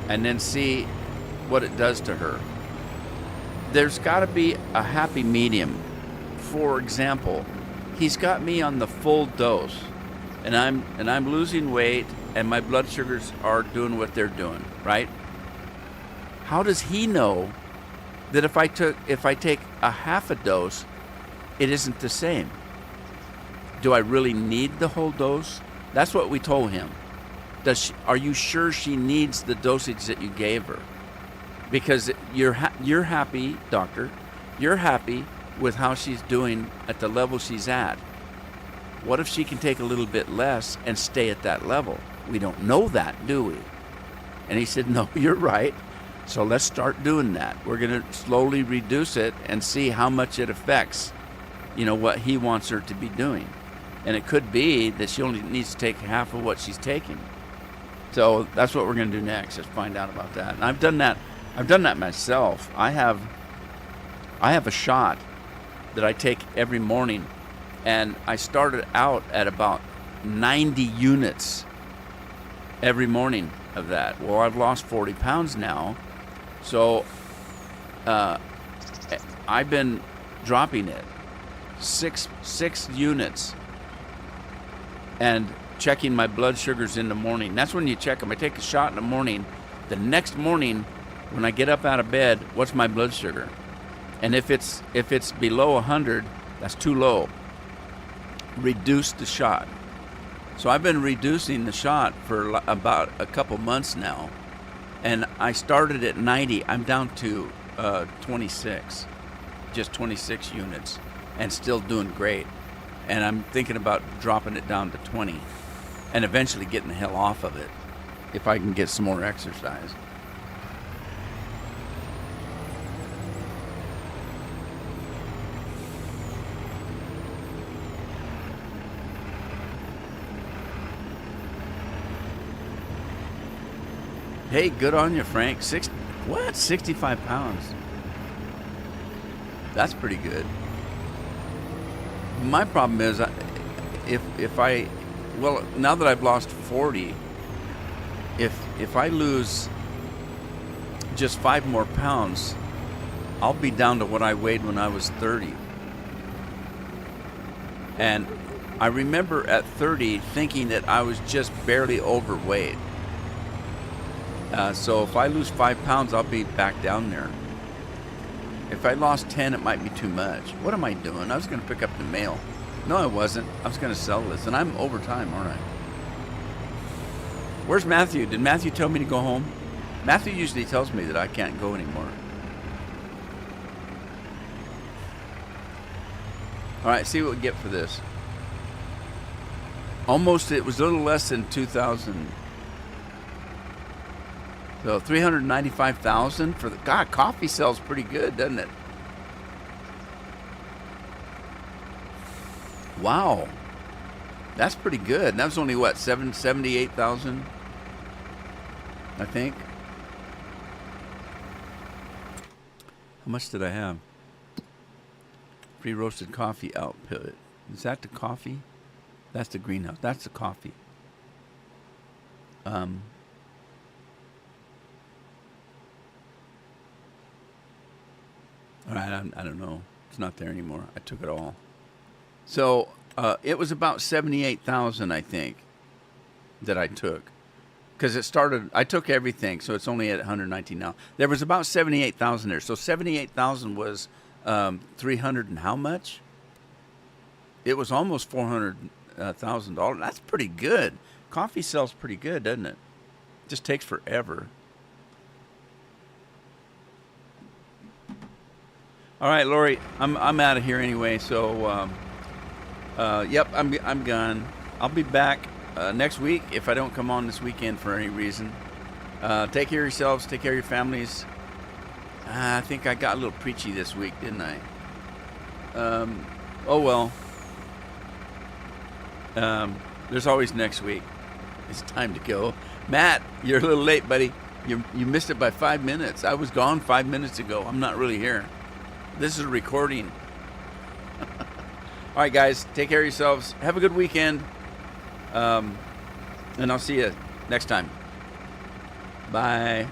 and then see what it does to her. There's got to be a happy medium. For example, he's got me on the full dose, and I'm losing weight, and my blood sugars are doing what they're doing, right? How does he know that if I take a half a dose, it isn't the same? Do I really need the whole dose? That's what we told him. Are you sure she needs the dosage that you gave her? Because you're happy, doctor. You're happy with how she's doing at the level she's at. What if she can take a little bit less and stay at that level? We don't know that, do we? And he said, no, you're right. So let's start doing that. We're going to slowly reduce it and see how much it affects, what he wants her to be doing. And it could be that she only needs to take half of what she's taking. So that's what we're going to do next, is find out about that. And I've done that myself. I have a shot that I take every morning, and I started out at about 90 units every morning of that. Well, I've lost 40 pounds now, so I've been dropping it six units and checking my blood sugars in the morning. That's when you check them. I take a shot in the morning. The next morning, when I get up out of bed, what's my blood sugar? And if it's below 100, that's too low. Reduce the shot. So I've been reducing the shot for about a couple months now, and I started at 90. I'm down to 26, just 26 units, and still doing great. And I'm thinking about dropping it down to 20, and eventually getting the hell off of it if I can get some more exercise. Hey, good on you, Frank. 65 pounds. That's pretty good. My problem is, now that I've lost 40, if I lose just 5 more pounds, I'll be down to what I weighed when I was 30. And I remember at 30 thinking that I was just barely overweight. So if I lose 5 pounds, I'll be back down there. If I lost 10, it might be too much. What am I doing? I was going to pick up the mail. No, I wasn't. I was going to sell this, and I'm over time, aren't I? Where's Matthew? Did Matthew tell me to go home? Matthew usually tells me that I can't go anymore. All right, see what we get for this. Almost, it was a little less than 2,000. So 395,000 for the, God, coffee sells pretty good, doesn't it? Wow. That's pretty good. And that was only what, 78,000, I think. How much did I have? Free roasted coffee output. Is that the coffee? That's the greenhouse. That's the coffee. All right, I don't know. It's not there anymore. I took it all. So it was about 78,000, I think, that I took. Because it started, I took everything, so it's only at 119 now. There was about 78,000 there. So 78,000 was 300 and how much? It was almost $400,000. That's pretty good. Coffee sells pretty good, doesn't it? Just takes forever. All right, Lori, I'm out of here anyway. So, yep, I'm gone. I'll be back next week if I don't come on this weekend for any reason. Take care of yourselves. Take care of your families. I think I got a little preachy this week, didn't I? Oh well. There's always next week. It's time to go. Matt, you're a little late, buddy. You missed it by 5 minutes. I was gone 5 minutes ago. I'm not really here. This is a recording. All right, guys, take care of yourselves. Have a good weekend. And I'll see you next time. Bye.